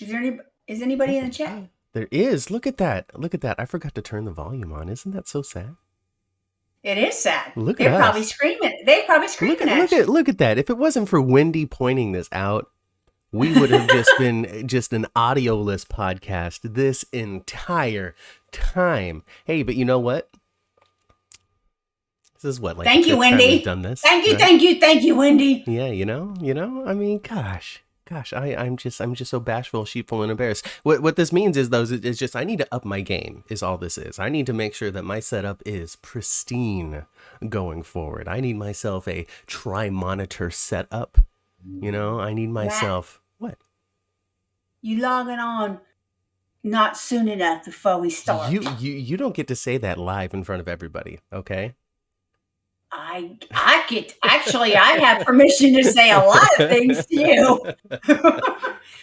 Is there any? Is anybody in the chat? There is. Look at that. Look at that. I forgot to turn the volume on. Isn't that so sad? It is sad. Look at They're probably us. screaming. They're probably Look screaming at at you. look at that. If it wasn't for Wendy pointing this out, we would have just been just an audioless podcast this entire time. Hey, but you know what? This is what, like Thank the you, fifth time we've Wendy. done this, Thank you, right? thank you, thank you, Wendy. Yeah, I mean, gosh, I'm just so bashful, sheepful, and embarrassed. What this means is, though, is just I need to up my game. Is all this is. I need to make sure that my setup is pristine going forward. I need myself a tri-monitor setup. I need myself what? You logging on not soon enough before we start. You don't get to say that live in front of everybody, okay? I get actually I have permission to say a lot of things to you.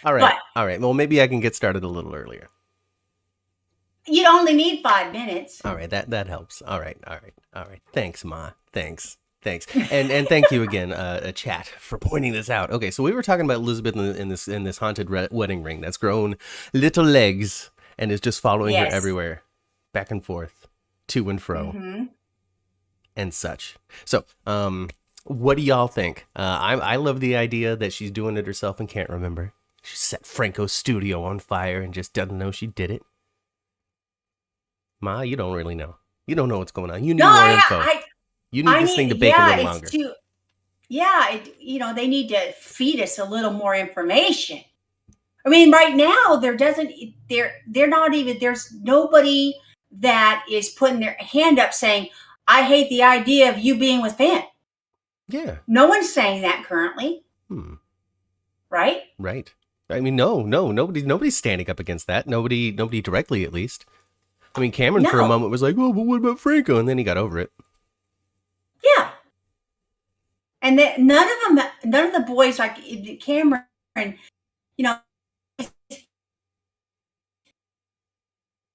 All right. Well, maybe I can get started a little earlier. You'd only need 5 minutes. All right, that helps. All right. Thanks, Ma. Thanks. And thank you again, chat, for pointing this out. Okay, so we were talking about Elizabeth in this haunted wedding ring that's grown little legs and is just following her everywhere, back and forth, to and fro. Mm-hmm. And such. So, what do y'all think? I love the idea that she's doing it herself and can't remember. She set Franco's studio on fire and just doesn't know she did it. Ma, you don't really know. You don't know what's going on. You need more info. You need this thing to bake a little longer. They need to feed us a little more information. I mean, right now there's nobody that is putting their hand up saying, I hate the idea of you being with Finn. Yeah. No one's saying that currently. Right? Right. I mean, nobody's standing up against that. Nobody directly, at least. I mean, Cameron for a moment was like, "Oh, but what about Franco?" And then he got over it. Yeah. And none of the boys, like Cameron,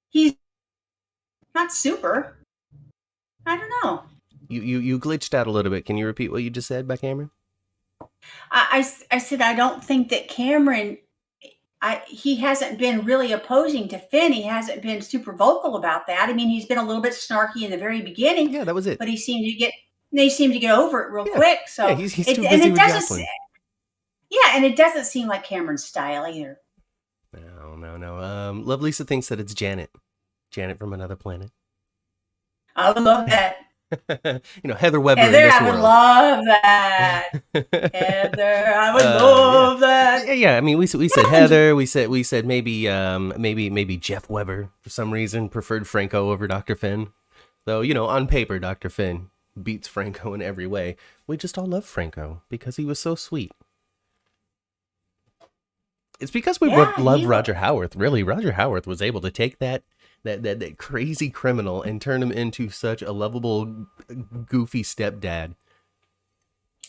he's not super. I don't know. You glitched out a little bit. Can you repeat what you just said by Cameron? I said I don't think that Cameron, he hasn't been really opposing to Finn. He hasn't been super vocal about that. I mean, he's been a little bit snarky in the very beginning. Yeah, that was it. But they seem to get over it real quick. So he's too busy with Jocelyn. Yeah, and it doesn't seem like Cameron's style either. No. Love Lisa thinks that it's Janet from another planet. I would love that. Heather Weber. Heather, I would love that. Heather, I would love that. Yeah. I mean, we said Heather. We said maybe Jeff Weber for some reason preferred Franco over Dr. Finn. Though on paper, Dr. Finn beats Franco in every way. We just all love Franco because he was so sweet. It's because we love Roger Howarth. Really, Roger Howarth was able to take that crazy criminal and turn him into such a lovable, goofy stepdad.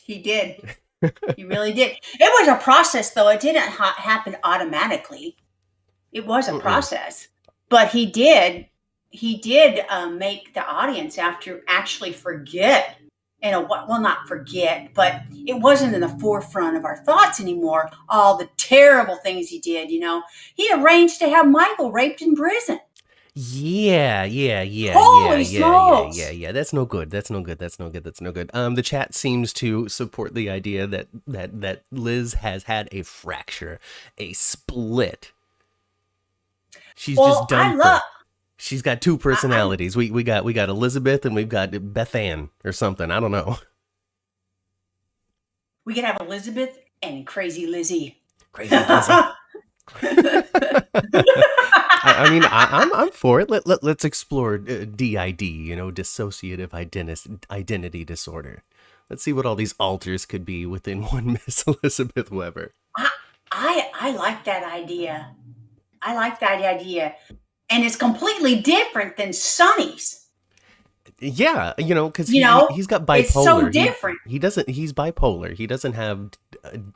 He did. He really did. It was a process, though. It didn't happen automatically. It was a process, but he did make the audience actually forget. Not forget, but it wasn't in the forefront of our thoughts anymore. All the terrible things he did. He arranged to have Michael raped in prison. Yeah. Holy smokes. Yeah. That's no good. The chat seems to support the idea that Liz has had a fracture, a split. She's just done. She's got two personalities. We got Elizabeth and we've got Beth Ann or something. I don't know. We could have Elizabeth and Crazy Lizzie. I mean, I'm for it. Let's explore DID, dissociative identity disorder. Let's see what all these alters could be within one Miss Elizabeth Weber. I like that idea. And it's completely different than Sonny's. Yeah, because he's got bipolar. It's so different. He's bipolar. He doesn't have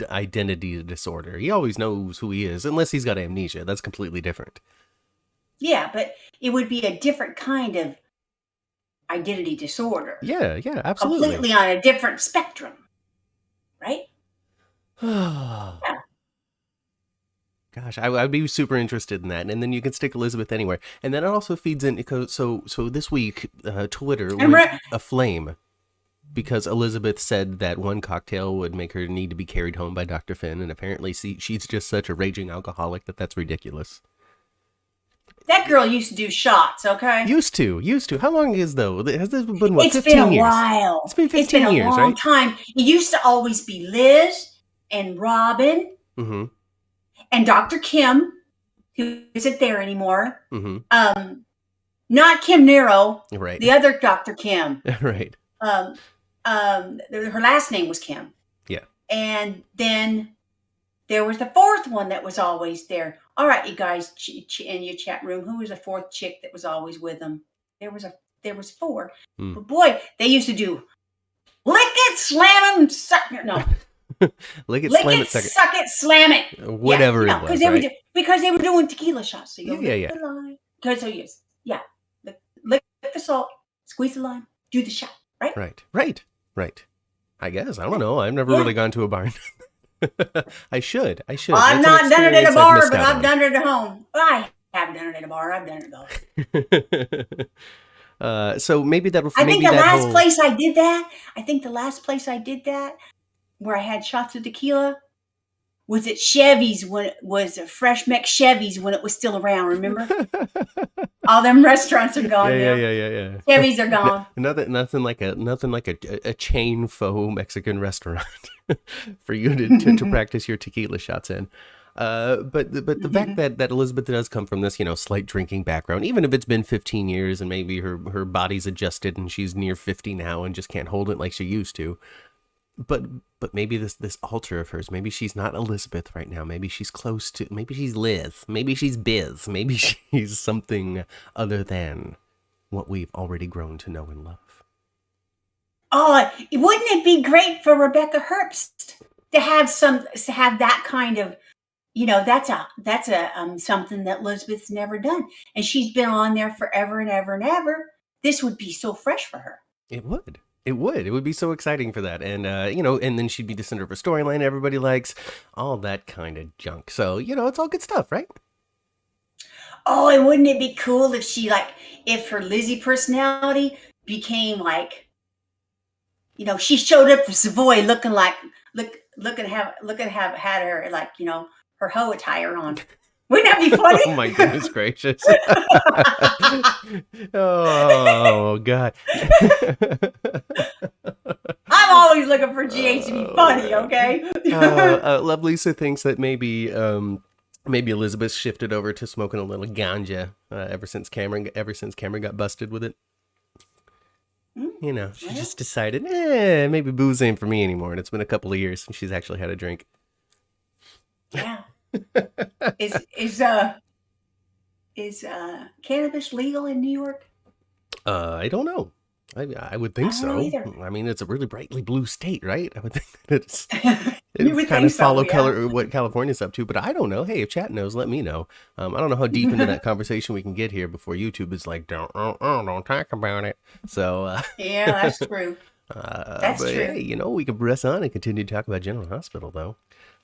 identity disorder. He always knows who he is, unless he's got amnesia. That's completely different. Yeah, but it would be a different kind of identity disorder. Yeah, absolutely. Completely on a different spectrum, right? Yeah. Gosh, I'd be super interested in that. And then you can stick Elizabeth anywhere. And then it also feeds in, because so this week, Twitter went aflame because Elizabeth said that one cocktail would make her need to be carried home by Dr. Finn. And apparently she's just such a raging alcoholic that's ridiculous. That girl used to do shots, okay? Used to. How long is, though? Has this been, what, 15 years? It's been a while. It's been 15 years, right? It's been a long time. It used to always be Liz and Robin and Dr. Kim, who isn't there anymore. Not Kim Nero. Right. The other Dr. Kim. Right. Her last name was Kim. Yeah. And then there was the fourth one that was always there. All right, you guys in your chat room, who was the fourth chick that was always with them? There was four. But boy, they used to do lick it, slam it, suck it. No. Lick it, slam it, suck it, slam it. Whatever it was, because they were doing tequila shots. So yeah. Lick the salt, squeeze the lime, do the shot, right? Right. I guess. I don't know. I've never really gone to a bar. I should. Well, I've not done it at a bar, but I've done it at home. I haven't done it at a bar. I've done it though. So maybe that'll. I think the last place I did that, where I had shots of tequila, was at Chevy's when it was a Fresh Mech Chevy's when it was still around. Remember? All them restaurants are gone now. Yeah. Chevy's are gone. Nothing like a chain faux Mexican restaurant for you to practice your tequila shots in. But the fact that Elizabeth does come from this, slight drinking background, even if it's been 15 years and maybe her body's adjusted and she's near 50 now and just can't hold it like she used to. But maybe this alter of hers, maybe she's not Elizabeth right now. Maybe she's close to, maybe she's Liz. Maybe she's Biz. Maybe she's something other than what we've already grown to know and love. Oh, wouldn't it be great for Rebecca Herbst to have that kind of, that's a something that Elizabeth's never done. And she's been on there forever and ever and ever. This would be so fresh for her. It would. It would be so exciting for that. And, and then she'd be the center of a storyline everybody likes, all that kind of junk. So, it's all good stuff, right? Oh, and wouldn't it be cool if if her Lizzie personality became she showed up for Savoy looking had her her hoe attire on. Wouldn't that be funny? Oh my goodness gracious. Oh God. I'm always looking for GH to be funny, okay? Love Lisa thinks that maybe Elizabeth shifted over to smoking a little ganja ever since Cameron got busted with it. She just decided, maybe booze ain't for me anymore, and it's been a couple of years since she's actually had a drink. Yeah. Is cannabis legal in New York? I don't know. I would think so. I mean, it's a really brightly blue state, right? I would think that it would kind of follow color what California's up to, but I don't know. Hey, if chat knows, let me know. I don't know how deep into that conversation we can get here before YouTube is like, don't talk about it. So yeah, that's true. That's true. Hey, we can press on and continue to talk about General Hospital, though.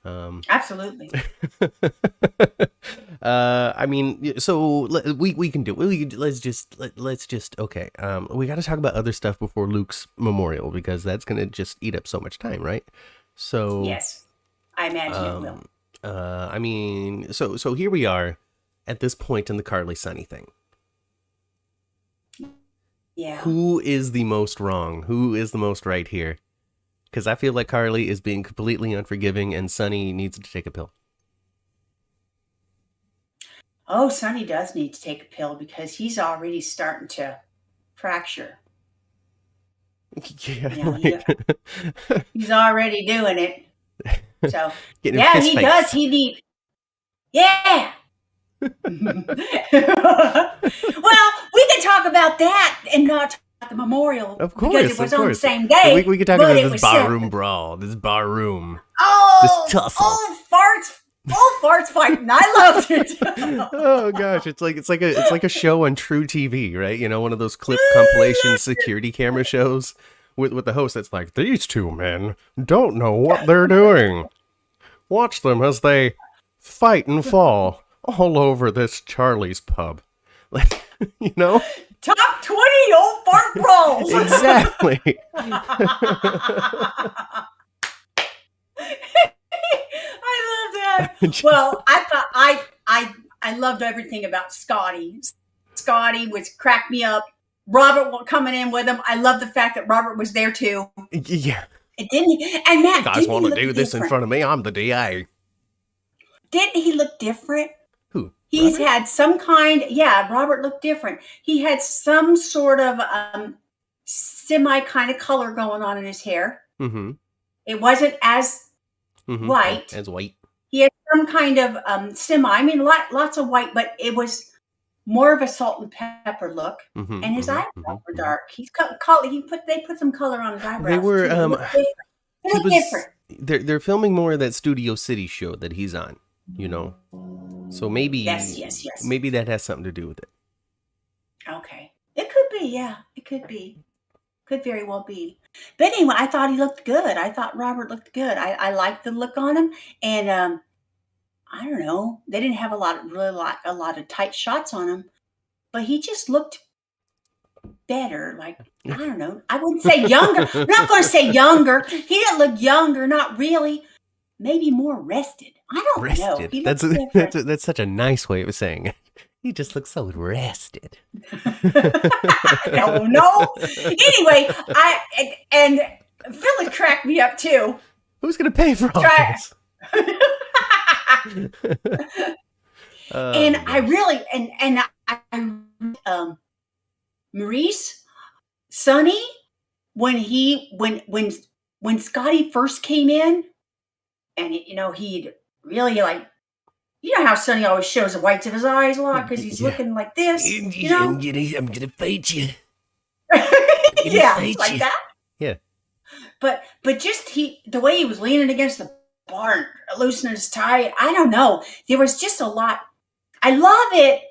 Absolutely. I mean, so we can do it. Let's just okay. We got to talk about other stuff before Luke's memorial, because that's gonna just eat up so much time, right? So yes, I imagine it will. I mean, so here we are at this point in the Carly Sonny thing. Yeah. Who is the most wrong? Who is the most right here? Because I feel like Carly is being completely unforgiving and Sonny needs to take a pill. Oh, Sonny does need to take a pill because he's already starting to fracture. Yeah. He's already doing it. So, he face. does. He needs. Yeah. Well, we can talk about that and not talk about the memorial. Of course, because it was on the same day. We could talk about this barroom brawl, this barroom. Oh, this tussle. Farts fighting. I loved it. Oh gosh, it's like a show on True TV, right? One of those clip compilation security camera shows with the host that's like, these two men don't know what they're doing. Watch them as they fight and fall all over this Charlie's pub. Like, you know? Top 20 old fart brawls. Exactly. I love that. Well, I loved everything about Scotty. Scotty was crack me up. Robert coming in with him. I love the fact that Robert was there too. Yeah. And didn't he? And Matt, You guys want to do this in front of me? I'm the DA. Didn't he look different? Who? He's Robert? had some kind. Yeah, Robert looked different. He had some sort of semi kind of color going on in his hair. Mm-hmm. It wasn't as white. As white. He had some kind of semi. I mean, lots of white, but it was more of a salt and pepper look. And his eyebrows were dark. They put some color on his eyebrows. They were They look different. They're filming more of that Studio City show that he's on, you know. So maybe yes. Maybe that has something to do with it. Okay. It could be, yeah. It could be. Could very well be. But anyway, I thought he looked good. I thought Robert looked good. I liked the look on him. And I don't know. They didn't have a lot of tight shots on him, but he just looked better. Like, I don't know. I wouldn't say younger. I'm not going to say younger. He didn't look younger. Not really. Maybe more rested. I don't know. That's such a nice way of saying it. He just looks so rested. I don't know. Anyway, and Phyllis cracked me up too. Who's going to pay for all this? And I really Maurice, Sonny, when Scotty first came in, and he'd really like, how Sonny always shows the whites of his eyes a lot because he's looking like this, I'm gonna fight you. Yeah, like that. Yeah. But just the way he was leaning against the bar, loosening his tie, I don't know. There was just a lot. I love it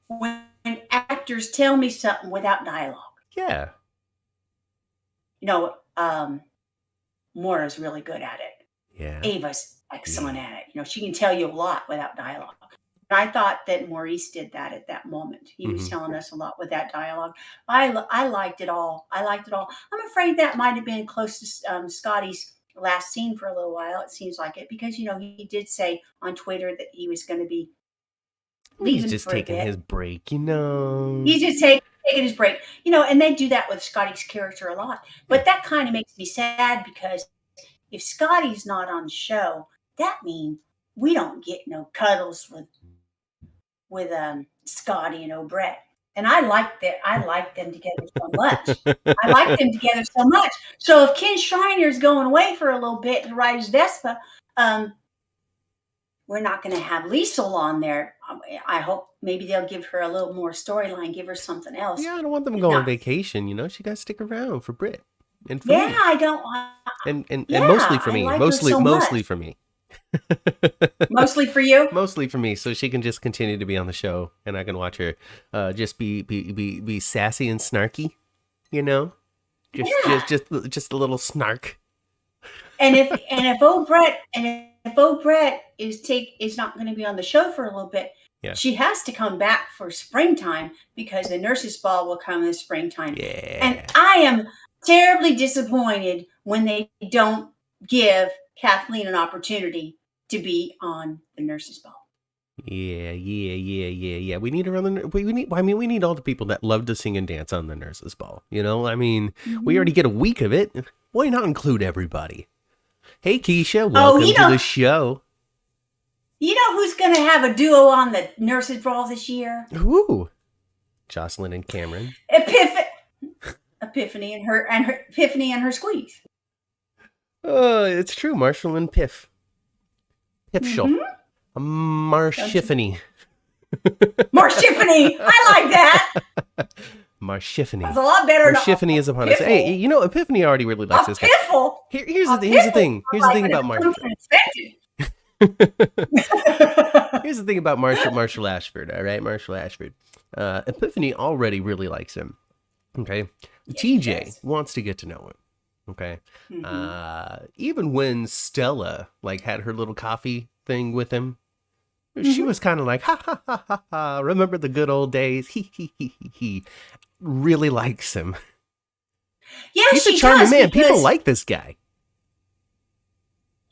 when actors tell me something without dialogue. Yeah. Moira's really good at it. Yeah. Ava's excellent at it. She can tell you a lot without dialogue. And I thought that Maurice did that at that moment. He was telling us a lot with that dialogue. I liked it all. I'm afraid that might have been close to Scotty's last scene for a little while. It seems like it because, he did say on Twitter that he was going to be leaving. He's just taking his break, He's just taking his break, and they do that with Scotty's character a lot. But that kind of makes me sad because if Scotty's not on the show, that means we don't get no cuddles with Scotty and O'Brett. And I like them together so much. So if Ken Schreiner's going away for a little bit and rides Vespa, we're not going to have Liesel on there. I hope maybe they'll give her a little more storyline, give her something else. Yeah, I don't want them to go on vacation. She got to stick around for Britt. And for me. I don't. And mostly for me. Mostly for me. Mostly for you? Mostly for me, so she can just continue to be on the show, and I can watch her just be sassy and snarky, just a little snark. And if O'Brett is not going to be on the show for a little bit, she has to come back for springtime because the nurses' ball will come in springtime. Yeah. And I am terribly disappointed when they don't give Kathleen an opportunity to be on the nurses' ball. Yeah. We need to run we need all the people that love to sing and dance on the nurses' ball. We already get a week of it. Why not include everybody? Hey, Keisha, welcome to the show. You know who's going to have a duo on the nurses' ball this year? Who? Jocelyn and Cameron. Epiphany and her squeeze. Oh, it's true. Marshall and Piff. Piffshel. Marshiffany. Marshiffany. I like that. Marshiffany. That's a lot better. Marshiffany is upon us. Hey, Epiphany already really likes this guy. Piffle. Here's the thing. Here's the thing about Marshall. Here's the thing about Marshall Ashford. All right, Marshall Ashford. Epiphany already really likes him. Okay. TJ wants to get to know him. Okay. Even when Stella had her little coffee thing with him, She was kind of like, ha ha ha ha ha. Remember the good old days? He really likes him. Yeah, He's a she charming does man. People because like this guy.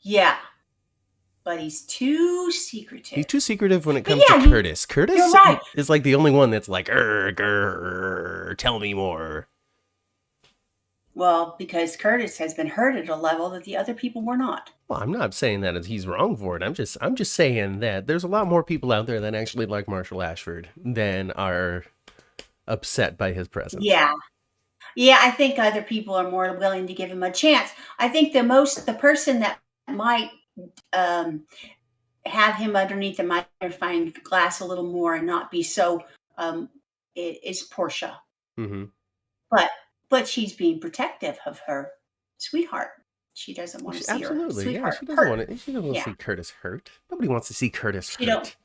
yeah, but he's too secretive. He's too secretive when it But comes yeah, to Curtis. you're Curtis right. is like the only one that's like, tell me more. Well, because Curtis has been hurt at a level that the other people were not. Well, I'm not saying that he's wrong for it. I'm just saying that there's a lot more people out there that actually like Marshall Ashford than are upset by his presence. Yeah. Yeah, I think other people are more willing to give him a chance. I think the person that might um, have him underneath the magnifying glass a little more and not be so is Portia. Mm-hmm. But she's being protective of her sweetheart. She doesn't want to see her Absolutely, yeah. sweetheart She doesn't hurt. want to. She doesn't want to Yeah. see Curtis hurt. Nobody wants to see Curtis She hurt. don't.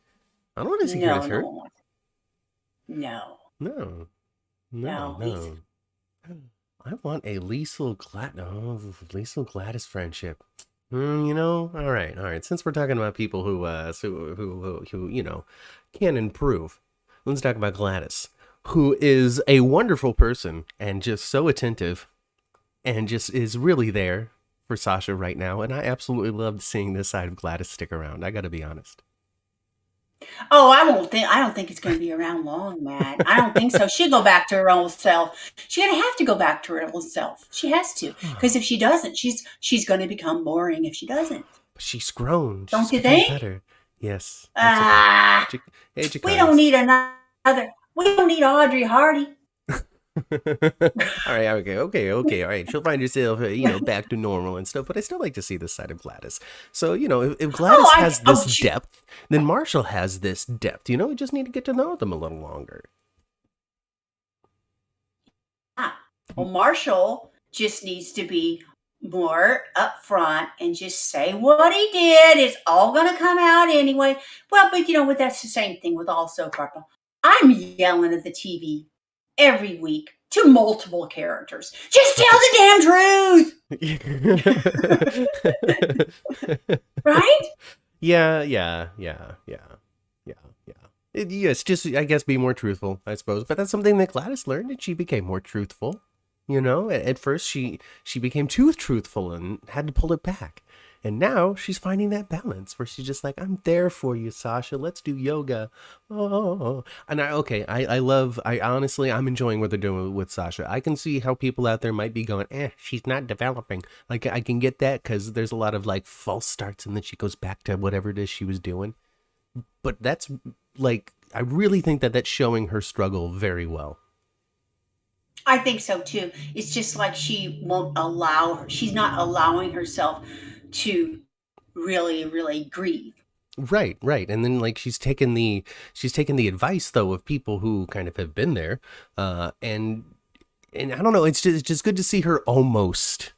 I don't want to see No, Curtis no hurt. one wants. No, No, no. no. I want a Liesl Gladys friendship. You know, all right. Since we're talking about people who you know can improve, let's talk about Gladys, who is a wonderful person and just so attentive, and just is really there for Sasha right now. And I absolutely loved seeing this side of Gladys stick around. I got to be honest. Oh, I don't think it's going to be around long, Matt. I don't think so. She'll go back to her old self. She's going to have to go back to her old self. She has to, because if she doesn't, she's going to become boring. If she doesn't, But she's grown. don't She's you become think? better. Yes. Ah, Hey, we don't need another. We don't need Audrey Hardy. All right, okay. All right, she'll find herself, back to normal and stuff. But I still like to see this side of Gladys. So, if Gladys has this depth, then Marshall has this depth. We just need to get to know them a little longer. Well, Marshall just needs to be more upfront and just say what he did. It's all going to come out anyway. Well, but that's the same thing with all soap opera. I'm yelling at the TV every week to multiple characters. Just tell the damn truth. Right? Yeah. Yes, just, I guess, be more truthful, I suppose. But that's something that Gladys learned, and she became more truthful. At first she became too truthful and had to pull it back. And now she's finding that balance where she's just like, I'm there for you, Sasha. Let's do yoga. Oh, and I'm enjoying what they're doing with Sasha. I can see how people out there might be going, she's not developing. Like, I can get that because there's a lot of like false starts and then she goes back to whatever it is she was doing. But that's like, I really think that that's showing her struggle very well. I think so too. It's just like she's not allowing herself to really, really grieve. Right. And then like she's taken the advice though of people who kind of have been there. And I don't know, it's just good to see her almost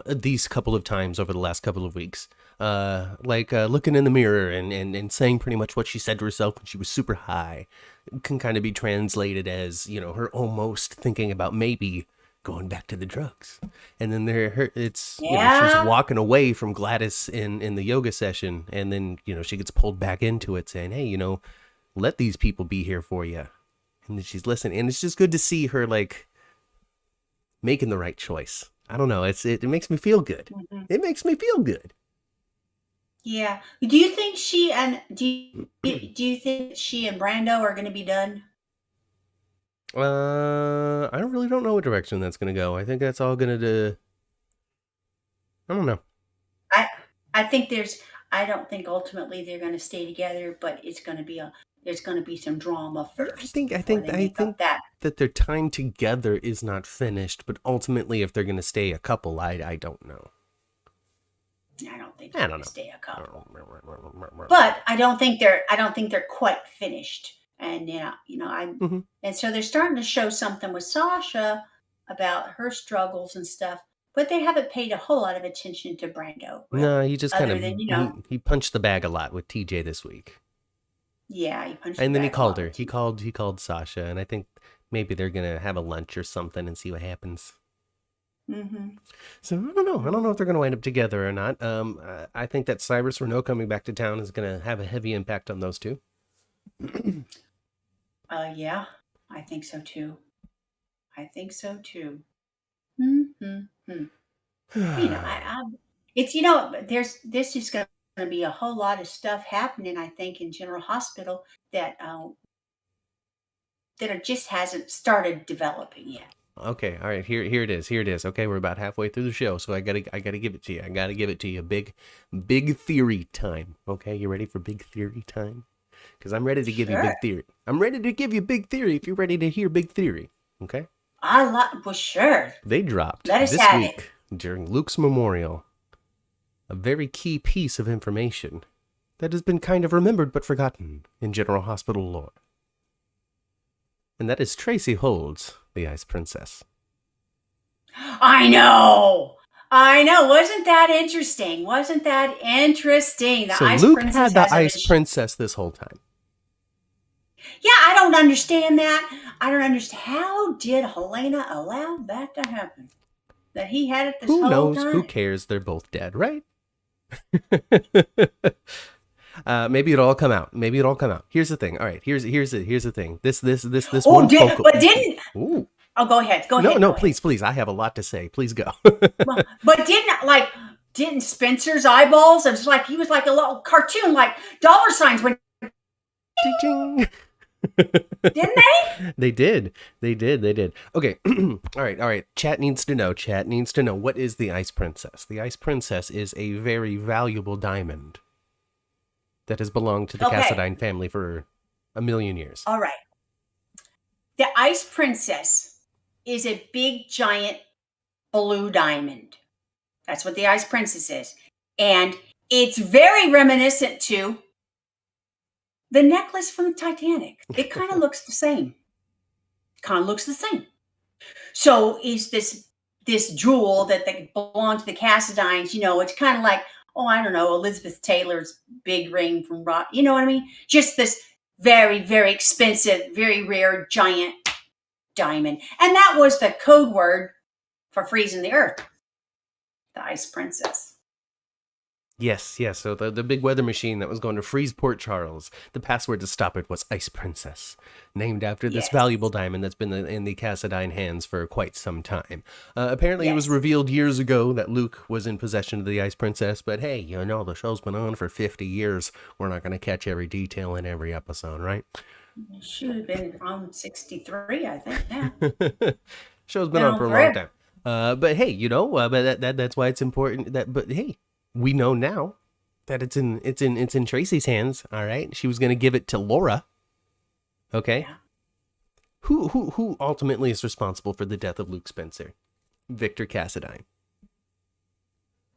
these couple of times over the last couple of weeks. Looking in the mirror and saying pretty much what she said to herself when she was super high can kind of be translated as, her almost thinking about maybe going back to the drugs. And then she's walking away from Gladys in the yoga session, and then she gets pulled back into it saying, hey, let these people be here for you. And then she's listening, and it's just good to see her like making the right choice. I don't know, it makes me feel good. Mm-hmm. It makes me feel good. Yeah. Do you think she and Brando are going to be done? I really don't know what direction that's going to go. I think that's all going to. I don't know. I don't think ultimately they're going to stay together, but there's going to be some drama first. I think that their time together is not finished, but ultimately, if they're going to stay a couple, I don't know. I don't think they're going to stay a couple, but I don't think they're quite finished. And and so they're starting to show something with Sasha about her struggles and stuff, but they haven't paid a whole lot of attention to Brando. Really, no, he just kind of he punched the bag a lot with TJ this week. Yeah, he punched. And then he called her. He called Sasha, and I think maybe they're gonna have a lunch or something and see what happens. Mm-hmm. So I don't know. I don't know if they're going to wind up together or not. I think that Cyrus Renault coming back to town is going to have a heavy impact on those two. Yeah, I think so too. I think so too. Mm-hmm. I it's this is going to be a whole lot of stuff happening. I think in General Hospital that that it just hasn't started developing yet. Okay, all right. Here it is. Here it is. Okay, we're about halfway through the show, so I gotta give it to you. I gotta give it to you. Big theory time. Okay, you ready for big theory time? Because I'm ready to give you Sure, big theory. I'm ready to give you big theory if you're ready to hear big theory. Okay. I like. Well, sure. They dropped Let us this have it. week during Luke's memorial a very key piece of information that has been kind of remembered but forgotten in General Hospital lore. And that is Tracy Holds, the Ice Princess. I know. I know. Wasn't that interesting? Wasn't that interesting? The So Ice Luke Princess had the has a Ice Princess this whole time. Yeah, I don't understand that. I don't understand. How did Helena allow that to happen? That he had it this Who whole knows? Who time? cares? They're both dead, right? Maybe it'll all come out. Maybe it'll all come out. Here's the thing. All right. Here's the thing. This Oh, one focal. but didn't. Ooh. Oh, go ahead. Go No, ahead. no, Go ahead. please. I have a lot to say. Please go. But didn't Spencer's eyeballs? It was like he was like a little cartoon, like dollar signs. When Ding. didn't they? They did. Okay. All right. Chat needs to know. What is the Ice Princess? The Ice Princess is a very valuable diamond that has belonged to the Okay. Cassadine family for a million years. All right. The Ice Princess is a big giant blue diamond. That's what the Ice Princess is. And it's very reminiscent to the necklace from the Titanic. It kind of looks the same. So is this jewel that they belong to the Cassadines, it's kind of like, oh, I don't know, Elizabeth Taylor's big ring from Rock. You know what I mean? Just this very, very expensive, very rare giant diamond. And that was the code word for freezing the earth. The Ice Princess. Yes. So the big weather machine that was going to freeze Port Charles, the password to stop it was Ice Princess, named after this Yes. valuable diamond that's been in the Cassadine hands for quite some time. Apparently, It was Yes. revealed years ago that Luke was in possession of the Ice Princess, but hey, the show's been on for 50 years. We're not going to catch every detail in every episode, right? It should have been on 63, I think, now. Show's been on for a long time. But hey, but that's why it's important but hey, we know now that it's in Tracy's hands. All right, she was going to give it to Laura. Okay, Yeah. who ultimately is responsible for the death of Luke Spencer? Victor Cassadine.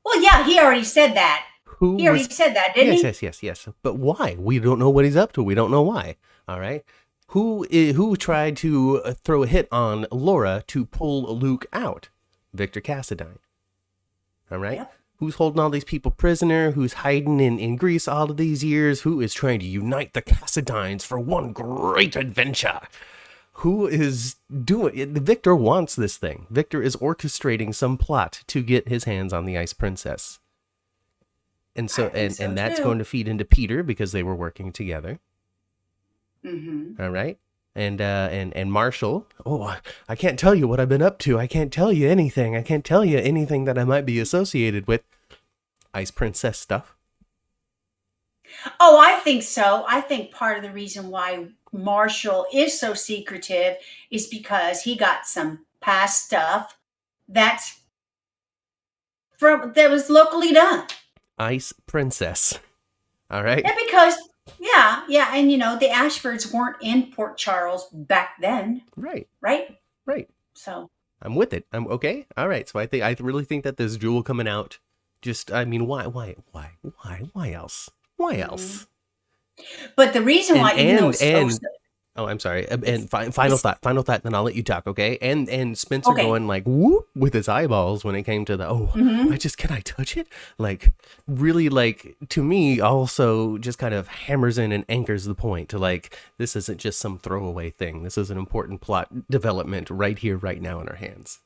Well, yeah, he already said that. He already said that, didn't he? Yes. But why? We don't know what he's up to. We don't know why. All right. Who tried to throw a hit on Laura to pull Luke out? Victor Cassadine. All right. Yep. Who's holding all these people prisoner? Who's hiding in Greece all of these years? Who is trying to unite the Cassadines for one great adventure? Who is doing it? Victor wants this thing. Victor is orchestrating some plot to get his hands on the Ice Princess. And so, and that's too. going to feed into Peter because they were working together. Mm-hmm. All right. And Marshall, I can't tell you what I've been up to. I can't tell you anything. I can't tell you anything that I might be associated with Ice Princess stuff. Oh, I think so. I think part of the reason why Marshall is so secretive is because he got some past stuff that was locally done. Ice Princess. All right. Yeah, because and the Ashfords weren't in Port Charles back then, Right. right? So I'm with it. I'm okay. All right. So I really think that this jewel coming out, why else? Why else? But the reason why, Oh, I'm sorry. And final thought, then I'll let you talk, okay? And Spencer Okay. going like whoop with his eyeballs when it came to the can I touch it? Like really, like to me also just kind of hammers in and anchors the point to like this isn't just some throwaway thing. This is an important plot development right here, right now in our hands.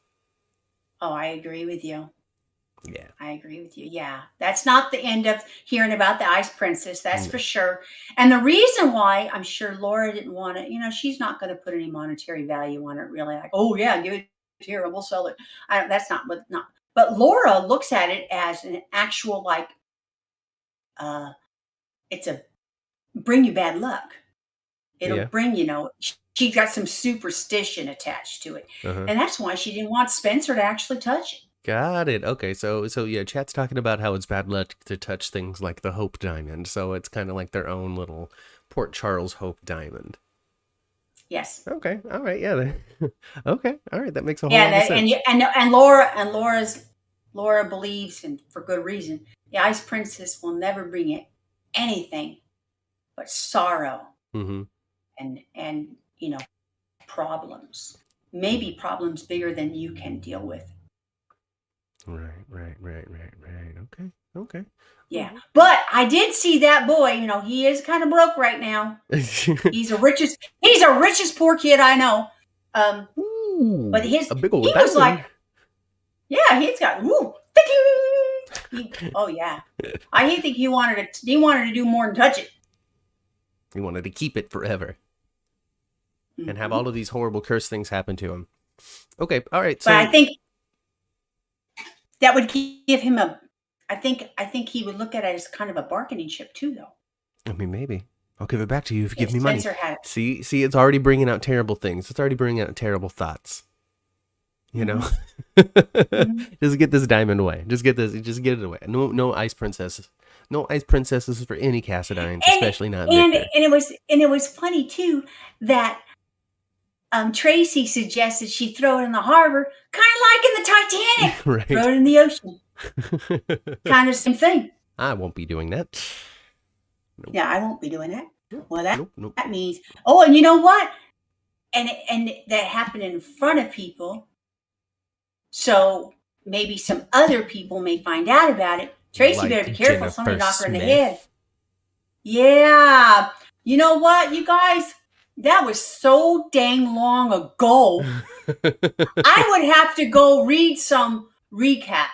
Oh, I agree with you. Yeah. I agree with you. Yeah. That's not the end of hearing about the Ice Princess. That's No. for sure. And the reason why I'm sure Laura didn't want it, she's not going to put any monetary value on it, really. Like, oh, yeah, give it here and we'll sell it. That's not what, not. But Laura looks at it as an actual, like, it's a bring you bad luck. It'll Yeah. bring, she got some superstition attached to it. Uh-huh. And that's why she didn't want Spencer to actually touch it. Got it. Okay, so yeah, chat's talking about how it's bad luck to touch things like the Hope Diamond. So it's kind of like their own little Port Charles Hope Diamond. Yes. Okay. All right. Yeah. Okay. All right. That makes a whole lot of sense. And Laura believes, and for good reason, the Ice Princess will never bring it anything but sorrow Mm-hmm. and problems. Maybe problems bigger than you can deal with. Right. Okay. Yeah. But I did see that boy, he is kind of broke right now. He's the richest poor kid I know. Ooh, But he a big old was diamond. like, yeah, he's got oh yeah. I think he wanted to do more than touch it. He wanted to keep it forever Mm-hmm. and have all of these horrible curse things happen to him. Okay, all right. So But I think that would give him I think he would look at it as kind of a bargaining chip too, though. I mean, maybe I'll give it back to you if you give me Spencer money. had it. See, it's already bringing out terrible things. It's already bringing out terrible thoughts. You know, just get this diamond away. Just get it away. No ice princesses. No ice princesses for any Cassadines, especially not Victor. And it was funny too that Tracy suggested she throw it in the harbor, kind of like in the Titanic. Right. Throw it in the ocean. Kind of same thing. I won't be doing that. Nope. Yeah, I won't be doing that. Well, that means. Oh, and you know what? And that happened in front of people. So maybe some other people may find out about it. Tracy Like better be careful. Jennifer Somebody knock her in the Smith. head. Yeah. You know what, you guys? That was so dang long ago. I would have to go read some recap.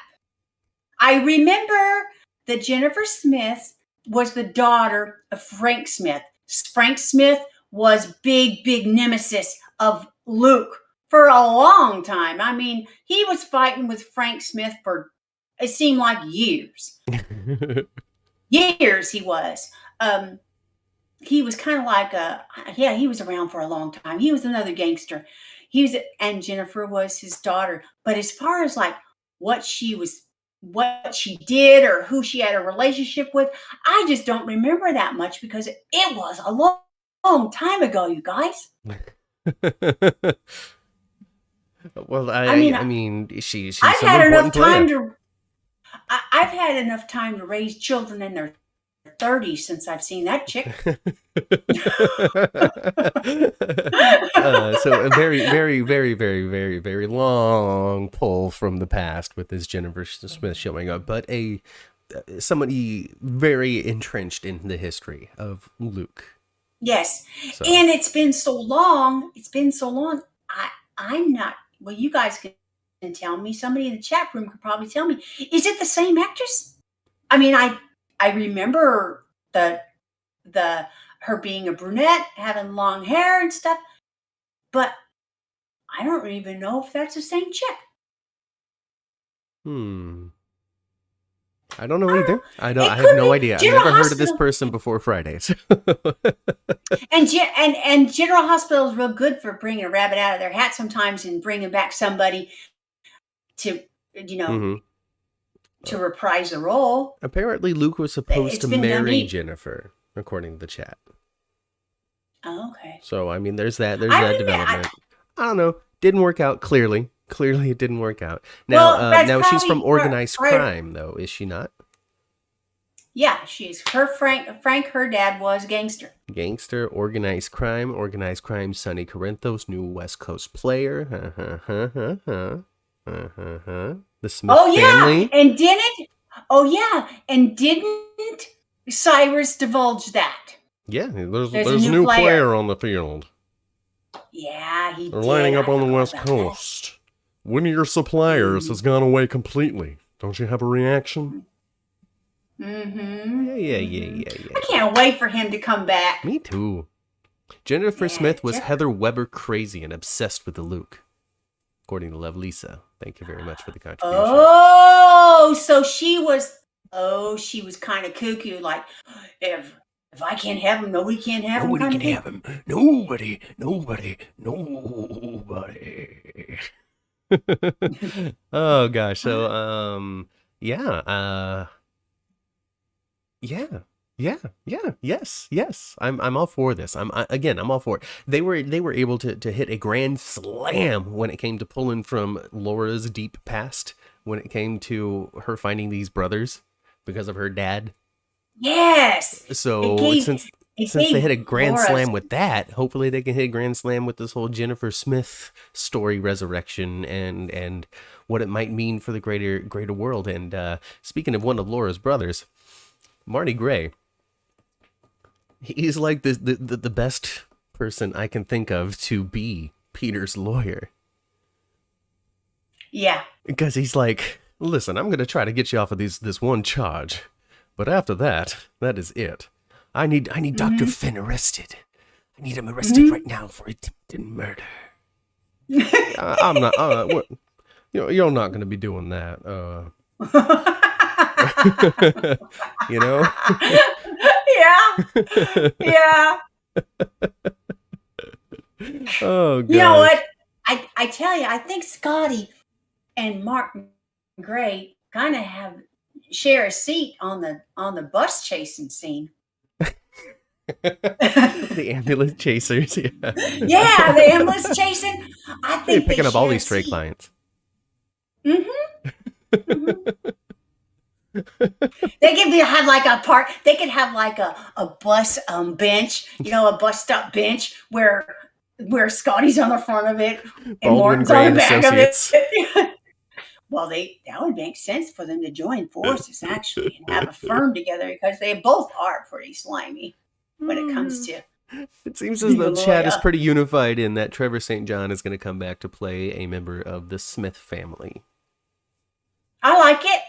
I remember that Jennifer Smith was the daughter of Frank Smith. Frank Smith was big nemesis of Luke for a long time. I mean, he was fighting with Frank Smith for, it seemed like years. Years he was. He was kind of like he was around for a long time. He was another gangster. And Jennifer was his daughter. But as far as like what she did or who she had a relationship with, I just don't remember that much because it was a long time ago, you guys. Well, I mean, she's some I've had enough player. time I've had enough time to raise children in their 30s since I've seen that chick. So a very long pull from the past with this Jennifer Smith showing up, but somebody very entrenched in the history of Luke. Yes. So. And it's been so long. I'm not, well, you guys can tell me, somebody in the chat room could probably tell me, is it the same actress? I mean, I remember her being a brunette, having long hair and stuff, but I don't even know if that's the same chick. I don't know either. I have no idea. I've never heard of this person before Fridays. And General Hospital is real good for bringing a rabbit out of their hat sometimes and bringing back somebody to, to reprise the role. Apparently, Luke was supposed to marry Jennifer, according to the chat. Oh, okay. So, I mean, there's that development. I don't know. Didn't work out, clearly. Clearly, it didn't work out. Now she's from organized crime, though, is she not? Yeah, she's. Frank, her dad was gangster. Gangster, organized crime, Sonny Corinthos, new West Coast player. The Smith family. And didn't Cyrus divulge that? Yeah, there's a new player on the field. Yeah, he did. They're lining up on the West Coast. one of your suppliers has gone away completely. Don't you have a reaction? Mm-hmm. Yeah. I can't wait for him to come back. Me too. Jennifer Yeah, Smith was Heather Weber crazy and obsessed with the Luke, according to Love Lisa. Thank you very much for the contribution. Oh, so she was kind of cuckoo. Like, if I can't have him, nobody can have him. Nobody can have him. Nobody. Oh gosh. So yes. I'm all for this. I'm all for it. They were able to hit a grand slam when it came to pulling from Laura's deep past, when it came to her finding these brothers because of her dad. Yes. So since they hit a grand slam with that, hopefully they can hit a grand slam with this whole Jennifer Smith story resurrection and what it might mean for the greater world. And speaking of one of Laura's brothers, Marty Gray, he's like the best person I can think of to be Peter's lawyer. Yeah. Because he's like, listen, I'm going to try to get you off of this one charge. But after that is it. I need Dr. Finn arrested. I need him arrested right now for attempted murder. I'm not, you're not going to be doing that. You know? Yeah. Oh, God. You know what? I tell you, I think Scotty and Marty Gray kind of share a seat on the bus chasing scene. The ambulance chasers, yeah. Yeah, the ambulance chasing. I think they're picking up all these stray clients. They could have like a park. They could have like a bus bench, a bus stop bench where Scotty's on the front of it and Baldwin Martin's on the back Associates. of it. Well, that would make sense for them to join forces actually and have a firm together, because they both are pretty slimy when it comes to. It seems as though Chad is pretty unified in that Trevor St. John is going to come back to play a member of the Smith family. I like it.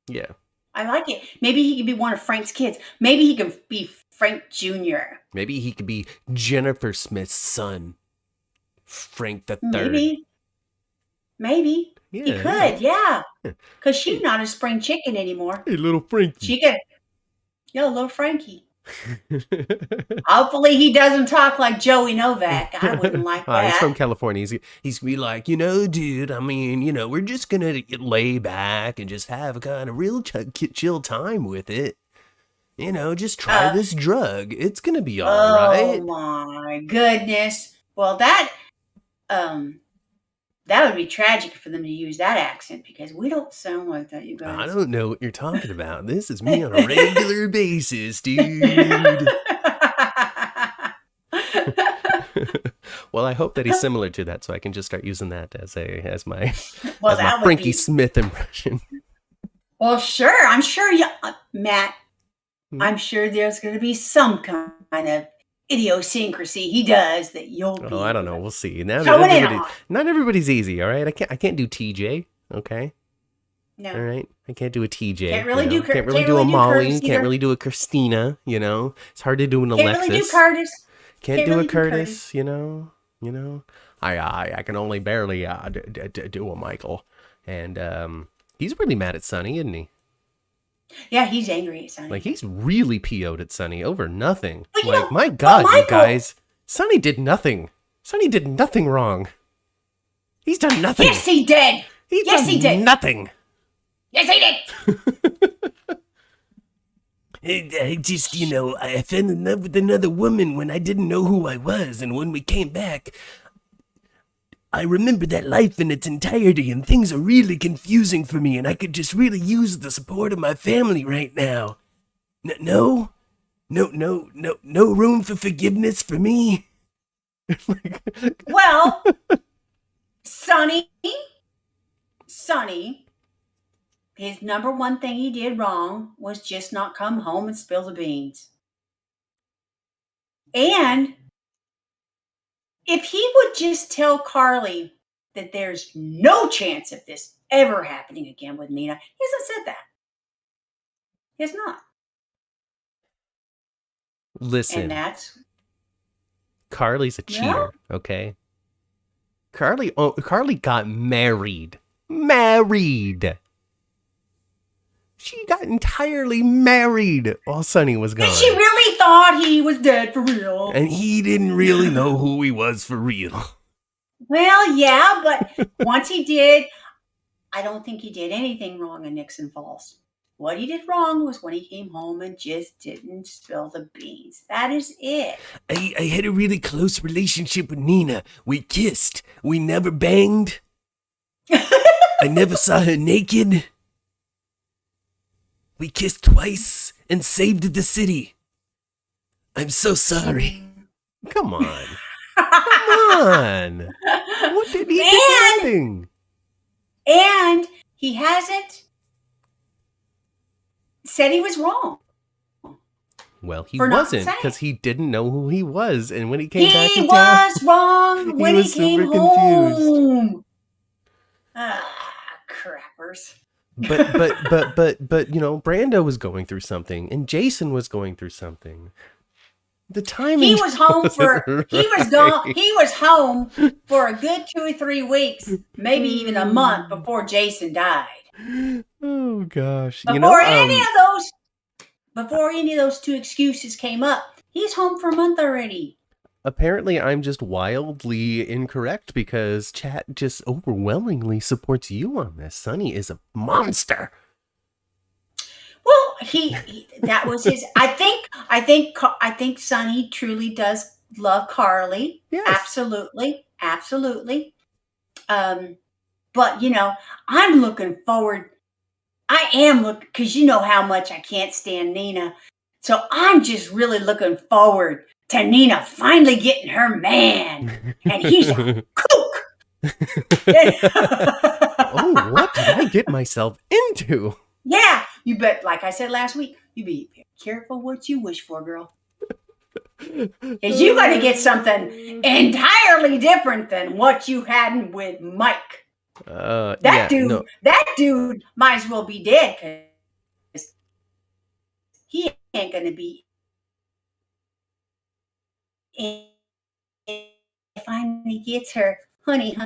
Yeah. I like it. Maybe he could be one of Frank's kids. Maybe he could be Frank Jr. Maybe he could be Jennifer Smith's son, Frank the Third. Maybe. Yeah, he could, yeah. Because she's not a spring chicken anymore. Hey, little Frankie. She could. Little Frankie. Hopefully he doesn't talk like Joey Novak. I wouldn't like that. He's from California. He's gonna be like, dude, I mean, we're just gonna lay back and just have a kind of real chill time with it. Just try this drug. It's gonna be all right. Oh my goodness. Well, that would be tragic for them to use that accent, because we don't sound like that, you guys. I don't know what you're talking about. This is me on a regular basis, dude. Well, I hope that he's similar to that, so I can just start using that as my Frankie Smith impression. Well, sure. I'm sure Matt. I'm sure there's going to be some kind of idiosyncrasy he does that you'll be. Oh, I don't know. We'll see. Not everybody's easy. All right, I can't do TJ. Okay. No. All right, I can't do a TJ. Can't really do. Can't really do a Molly. Can't really do a Christina. It's hard to do an Alexis. Can't really do Curtis. Can't do a Curtis. I can only barely do a Michael, and he's really mad at Sonny, isn't he? Yeah, he's angry at Sonny. Like, he's really PO'd at Sonny over nothing. Like, my God, you guys. Sonny did nothing. Sonny did nothing wrong. He's done nothing. Yes, he did. He did nothing. Yes, he did. I just, I fell in love with another woman when I didn't know who I was. And when we came back, I remember that life in its entirety, and things are really confusing for me, and I could just really use the support of my family right now. No room for forgiveness for me. Well, Sonny, his number one thing he did wrong was just not come home and spill the beans. And if he would just tell Carly that there's no chance of this ever happening again with Nina. He hasn't said that. He has not. Listen. And that's... Carly's a cheater, okay? Carly got married. Married. She got entirely married while Sonny was gone. And she really thought he was dead for real. And he didn't really know who he was for real. Well, yeah, but once he did, I don't think he did anything wrong in Nixon Falls. What he did wrong was when he came home and just didn't spill the beans. That is it. I had a really close relationship with Nina. We kissed. We never banged. I never saw her naked. We kissed twice and saved the city. I'm so sorry. Come on. Come on. What did he do? Nothing. And he hasn't said he was wrong. Well, he wasn't, because he didn't know who he was, and when he came back to town, he was wrong when he came home. Crappers. But you know, Brando was going through something, and Jason was going through something. The timing. He was home for. He was gone. He was home for a good 2 or 3 weeks, maybe even a month before Jason died. Oh gosh! Before any of those 2 excuses came up, he's home for a month already. Apparently, I'm just wildly incorrect because chat just overwhelmingly supports you on this. Sonny is a monster. Well, that was his. I think Sonny truly does love Carly. Yes. Absolutely. But you know, I'm looking forward. I am looking, because you know how much I can't stand Nina. So I'm just really looking forward to Nina finally getting her man, and he's a kook. Oh, what did I get myself into? Yeah, you bet. Like I said last week, you be careful what you wish for, girl. Because you're going to get something entirely different than what you had with Mike. That dude might as well be dead, because he ain't going to be. And finally gets her, honey,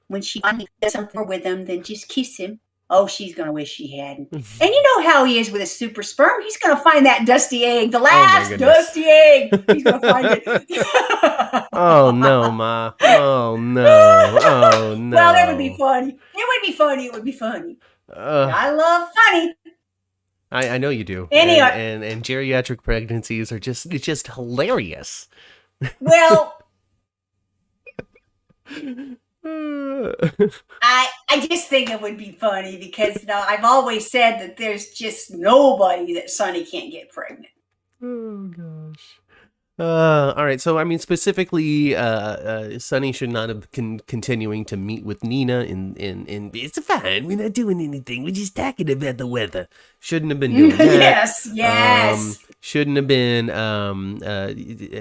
when she finally does something with him, then just kiss him. Oh, she's going to wish she hadn't. And you know how he is with his super sperm. He's going to find that dusty egg, the last dusty egg. He's going to find it. Oh, no, Ma. Oh, no. Oh, no. Well, that would be funny. It would be funny. I love funny. I know you do. Anyway. And geriatric pregnancies are just hilarious. Well, I just think it would be funny because, you know, I've always said that there's just nobody that Sonny can't get pregnant. Oh gosh. All right. So I mean, specifically, Sonny should not have continuing to meet with Nina. In it's fine. We're not doing anything. We're just talking about the weather. Shouldn't have been doing that. Yes. Shouldn't have been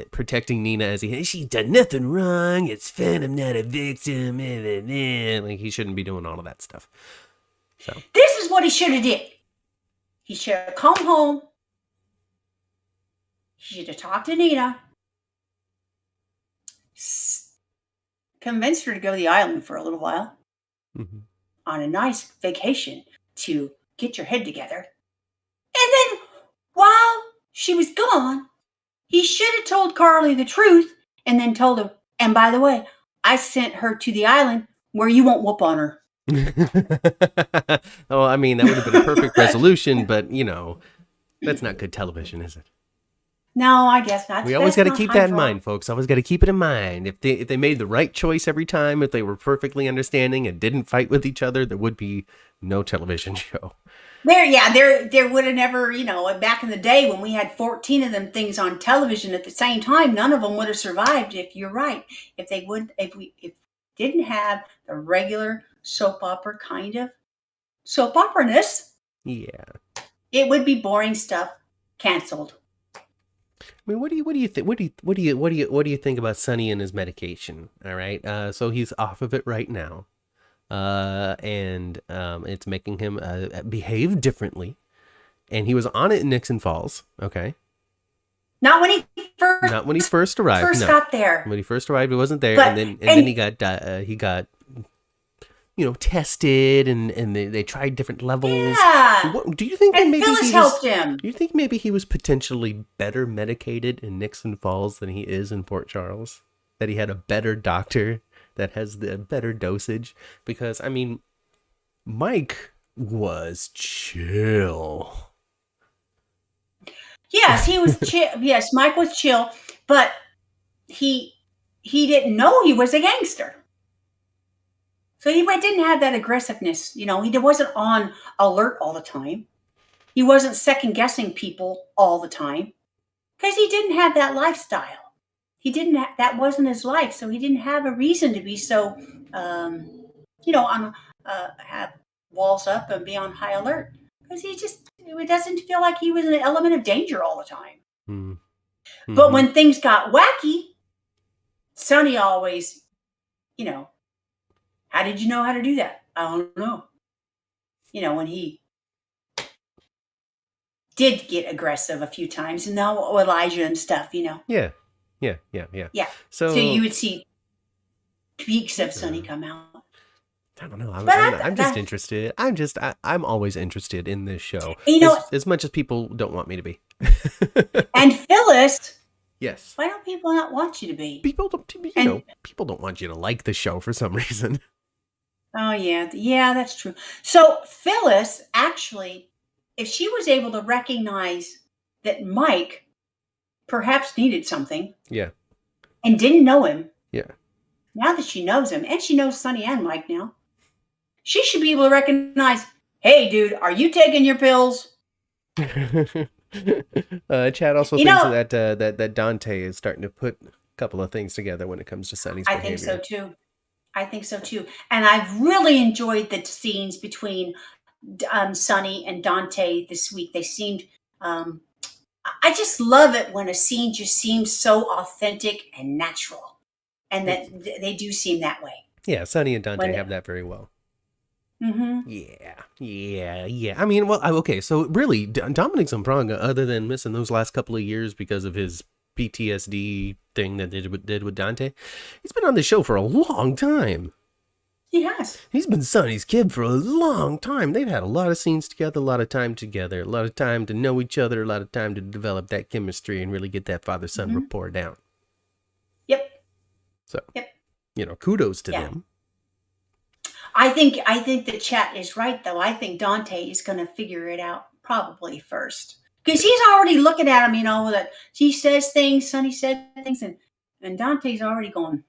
protecting Nina as she's done nothing wrong. It's fine. I'm not a victim. Like he shouldn't be doing all of that stuff. So this is what he should have did. He should have come home. He should have talked to Nina. Convinced her to go to the island for a little while. Mm-hmm. On a nice vacation to get your head together. And then while she was gone, he should have told Carly the truth and then told her, and by the way, I sent her to the island where you won't whoop on her. Well, I mean, that would have been a perfect resolution, but, you know, that's not good television, is it? No, I guess not. We always got to keep that in mind, folks. Always got to keep it in mind. If they made the right choice every time, if they were perfectly understanding and didn't fight with each other, there would be no television show. There would have never, you know, back in the day when we had 14 of them things on television at the same time, none of them would have survived. If you're right, if we didn't have the regular soap opera kind of soap opera-ness, yeah, it would be boring stuff. Canceled. I mean, what do you think about Sonny and his medication? All right, so he's off of it right now. and it's making him behave differently. And he was on it in Nixon Falls, okay? Not when he first arrived. Got there. When he first arrived, he wasn't there, But, and then he got tested, and they tried different levels. Yeah. Do you think that maybe Phyllis helped him? Do you think maybe he was potentially better medicated in Nixon Falls than he is in Port Charles? That he had a better doctor that has the better dosage? Because, I mean, Mike was chill. Yes, he was chill. Yes, Mike was chill, but he didn't know he was a gangster. So he didn't have that aggressiveness. He wasn't on alert all the time. He wasn't second guessing people all the time because he didn't have that lifestyle. That wasn't his life. So he didn't have a reason to be so, have walls up and be on high alert because it doesn't feel like he was an element of danger all the time. Mm-hmm. But when things got wacky, Sonny always, how did you know how to do that? I don't know. When he did get aggressive a few times, and now Elijah and stuff, Yeah. So you would see peaks of Sonny come out. I don't know. I'm just interested. I'm always interested in this show. As much as people don't want me to be. And Phyllis. Yes. Why don't people not want you to be? People don't. People don't want you to like the show for some reason. Oh yeah, that's true. So Phyllis, actually, if she was able to recognize that Mike perhaps needed something, and didn't know him, now that she knows him, and she knows Sonny and Mike now, she should be able to recognize, hey, dude, are you taking your pills? Chad also thinks that Dante is starting to put a couple of things together when it comes to Sonny's behavior. I think so too. And I've really enjoyed the scenes between Sonny and Dante this week. They seemed, I just love it when a scene just seems so authentic and natural. And that they do seem that way. Yeah, Sonny and Dante have that very well. Mm-hmm. Yeah. I mean, okay, so really, Dominic Zambranga, other than missing those last couple of years because of his PTSD thing that they did with Dante, he's been on the show for a long time. He has. He's been Sonny's kid for a long time. They've had a lot of scenes together, a lot of time together, a lot of time to know each other, a lot of time to develop that chemistry and really get that father-son rapport down. Yep. So, kudos to them. I think the chat is right, though. I think Dante is going to figure it out probably first. Because he's already looking at him, that he says things, Sonny said things, and Dante's already going,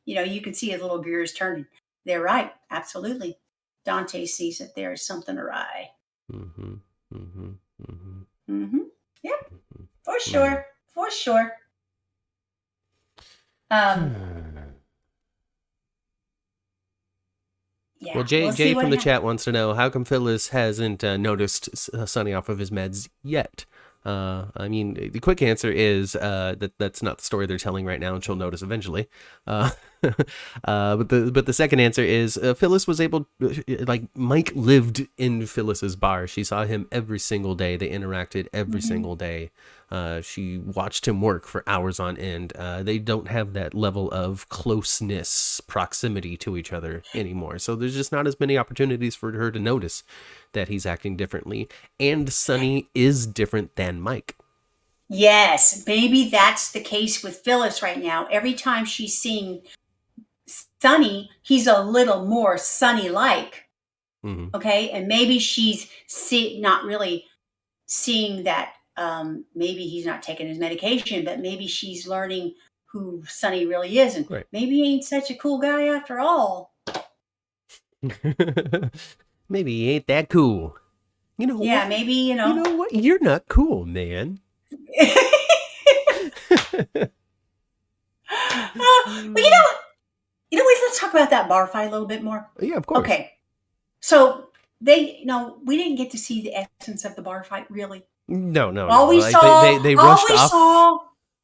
you can see his little gears turning. They're right. Absolutely. Dante sees that there is something awry. Mm-hmm. Yeah, for sure. For sure. Well, Jay from the chat wants to know, how come Phyllis hasn't noticed Sonny off of his meds yet? I mean, the quick answer is that's not the story they're telling right now, and she'll notice eventually. But the second answer is Phyllis was able, Mike lived in Phyllis's bar. She saw him every single day. They interacted every single day. She watched him work for hours on end. They don't have that level of closeness, proximity to each other anymore. So there's just not as many opportunities for her to notice that he's acting differently. And Sonny is different than Mike. Yes, maybe that's the case with Phyllis right now. Every time she's seeing Sonny, he's a little more Sonny-like. Mm-hmm. Okay, and maybe she's not really seeing that. Maybe he's not taking his medication, but maybe she's learning who Sonny really is, and maybe he ain't such a cool guy after all. Maybe he ain't that cool. Yeah, maybe, You know what? You're not cool, man. Let's talk about that bar fight a little bit more. Yeah, of course. Okay. So we didn't get to see the essence of the bar fight, really. No. All we saw, they rushed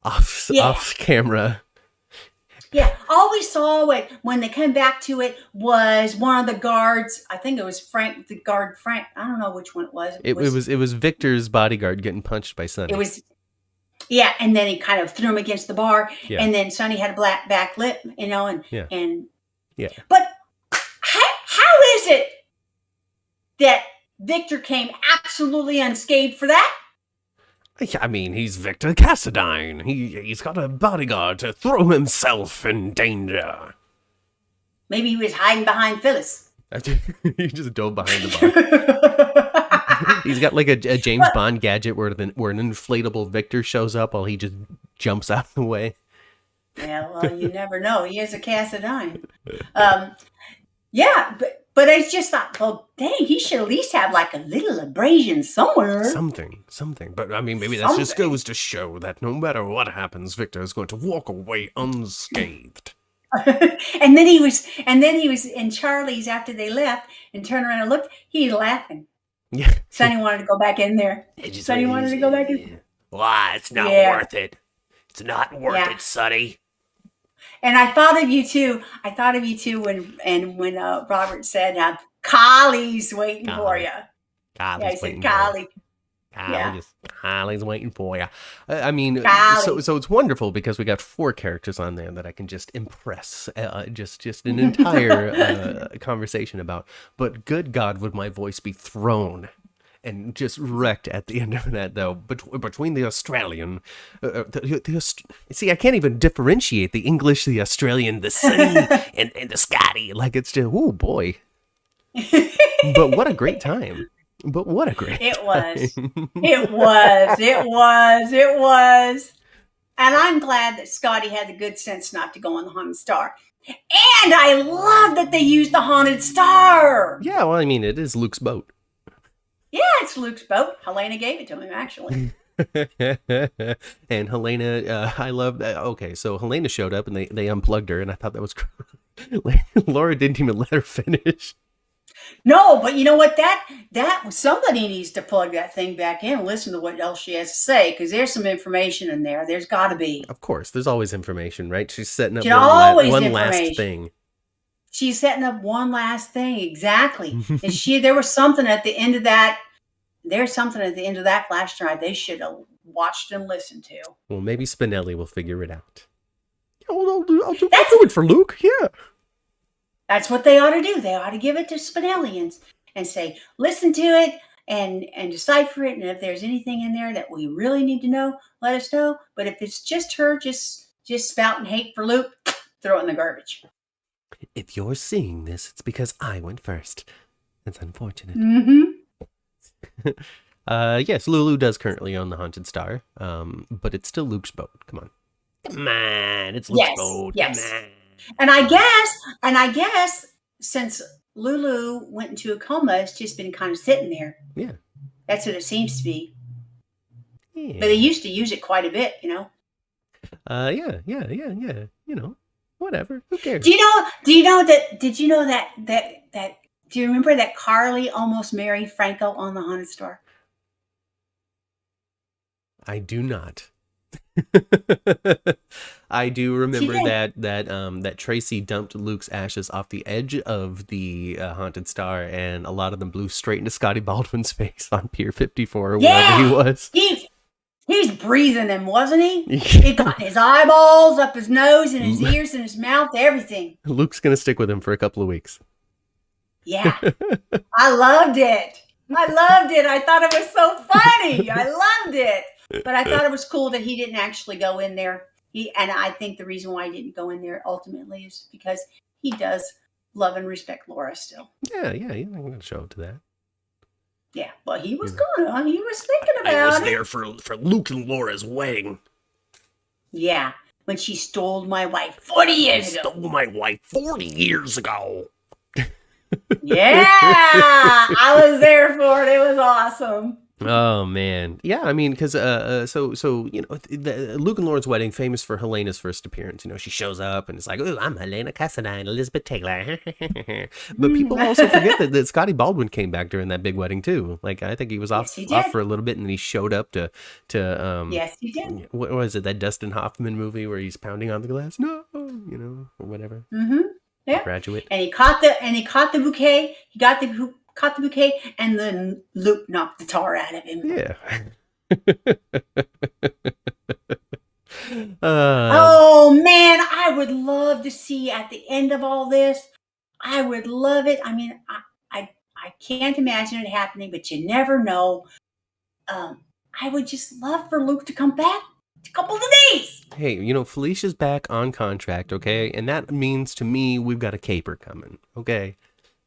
off camera. Yeah, all we saw when they came back to it was one of the guards. I think it was Frank, the guard Frank. I don't know which one it was. It was Victor's bodyguard getting punched by Sonny. It was, yeah, and then he kind of threw him against the bar, and then Sonny had a black back lip, and yeah. But how is it that Victor came absolutely unscathed for that? I mean, he's Victor Cassadine. He's got a bodyguard to throw himself in danger. Maybe he was hiding behind Phyllis. He just dove behind the bar. He's got like a James Bond gadget where an inflatable Victor shows up while he just jumps out of the way. Yeah, well, you never know. He is a Cassadine. Yeah, but I just thought, well, dang, he should at least have like a little abrasion somewhere. Something. But I mean, maybe that just goes to show that no matter what happens, Victor is going to walk away unscathed. and then he was in Charlie's after they left and turned around and looked. He was laughing. Yeah. Sonny wanted to go back in there. Sonny wanted to go back in. Why? It's not worth it. It's not worth it, Sonny. And I thought of you too. When Robert said, "Collie's waiting for you." Collie's waiting Collie. Collie's waiting for you. I mean, so it's wonderful because we got 4 characters on there that I can just impress, just an entire conversation about. But good God, would my voice be thrown and just wrecked at the end of that, though, between the Australian, see, I can't even differentiate the English, the Australian, the Sunny, and the Scotty. Like, it's just, oh boy. But what a great time. It was. And I'm glad that Scotty had the good sense not to go on the Haunted Star. And I love that they used the Haunted Star. Yeah, well, I mean, it is Luke's boat. Yeah, it's Luke's boat. Helena gave it to him, actually. And Helena, I love that. Okay, so Helena showed up and they unplugged her, and I thought that was Laura didn't even let her finish. No, but you know what? That somebody needs to plug that thing back in and listen to what else she has to say, because there's some information in there. There's got to be. Of course, there's always information, right? She's setting up one last thing. She's setting up one last thing, exactly. And there was something at the end of that. There's something at the end of that flash drive they should have watched and listened to. Well, maybe Spinelli will figure it out. Yeah, well, I'll do it for Luke. Yeah. That's what they ought to do. They ought to give it to Spinelli and say, listen to it and decipher it. And if there's anything in there that we really need to know, let us know. But if it's just her just spouting hate for Luke, throw it in the garbage. If you're seeing this, it's because I went first. It's unfortunate. Mm-hmm. Yes, Lulu does currently own the Haunted Star, but it's still Luke's boat. Come on, it's Luke's boat. Yes. Come on. And I guess since Lulu went into a coma, it's just been kind of sitting there. Yeah, that's what it seems to be. Yeah. But they used to use it quite a bit, Yeah. Whatever. Who cares? Do you know that? Did you know that? Do you remember that Carly almost married Franco on the Haunted Star? I do not. I do remember that Tracy dumped Luke's ashes off the edge of the Haunted Star, and a lot of them blew straight into Scotty Baldwin's face on Pier 54 or wherever he was. He's breathing them, wasn't he? He got his eyeballs, up his nose, and his ears, and his mouth, everything. Luke's gonna stick with him for a couple of weeks. Yeah, I loved it. I thought it was so funny. I loved it. But I thought it was cool that he didn't actually go in there. And I think the reason why he didn't go in there ultimately is because he does love and respect Laura still. Yeah, I'm going to show up to that. Yeah, well, he was gonna. He was thinking about it. I was there for Luke and Laura's wedding. Yeah, when she stole my wife 40 years ago. Stole my wife 40 years ago. Yeah, I was there for it. It was awesome. Oh man, yeah. I mean, because so Luke and Lauren's wedding, famous for Helena's first appearance. She shows up and it's like, "Oh, I'm Helena Cassadine, Elizabeth Taylor." But people also forget that Scotty Baldwin came back during that big wedding too. Like I think he was off for a little bit, and then he showed up to Yes, he did. what was it, that Dustin Hoffman movie where he's pounding on the glass, no, or whatever. Yeah. Graduate. And he caught the bouquet. He caught the bouquet, and then Luke knocked the tar out of him. Yeah. Oh man, I would love to see at the end of all this. I would love it. I mean, I can't imagine it happening, but you never know. I would just love for Luke to come back a couple of days. Hey, Felicia's back on contract, okay? And that means to me we've got a caper coming, okay?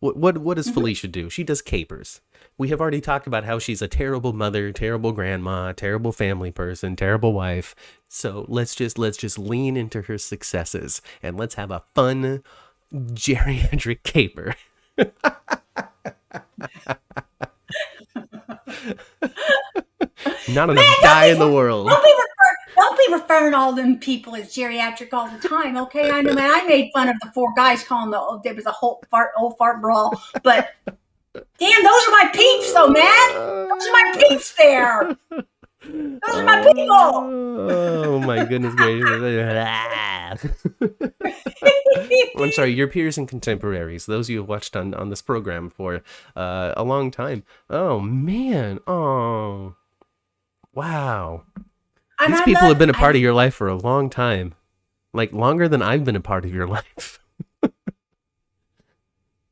What does Felicia do? She does capers. We have already talked about how she's a terrible mother, terrible grandma, terrible family person, terrible wife. So let's just lean into her successes and let's have a fun geriatric caper. Not enough die in the world. Don't be referring all them people as geriatric all the time, okay? I know, man. I made fun of the four guys calling there was a whole old fart brawl, but damn, those are my peeps, though, man. Those are my peeps there. Those are my people. Oh my goodness gracious! I'm sorry, your peers and contemporaries, those of you who have watched on this program for a long time. Oh man! Oh, wow! These people have been a part of your life for a long time, like longer than I've been a part of your life.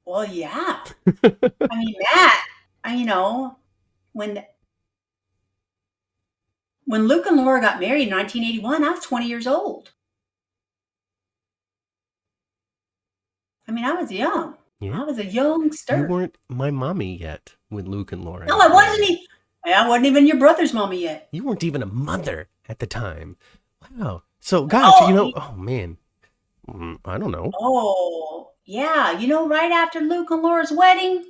Well, yeah. I mean, Matt, when Luke and Laura got married in 1981, I was 20 years old. I mean, I was young. Yeah. I was a youngster. You weren't my mommy yet when Luke and Laura. No, I wasn't. I wasn't even your brother's mommy yet. You weren't even a mother at the time. Wow. So, gosh, oh man, I don't know. Oh, yeah. Right after Luke and Laura's wedding,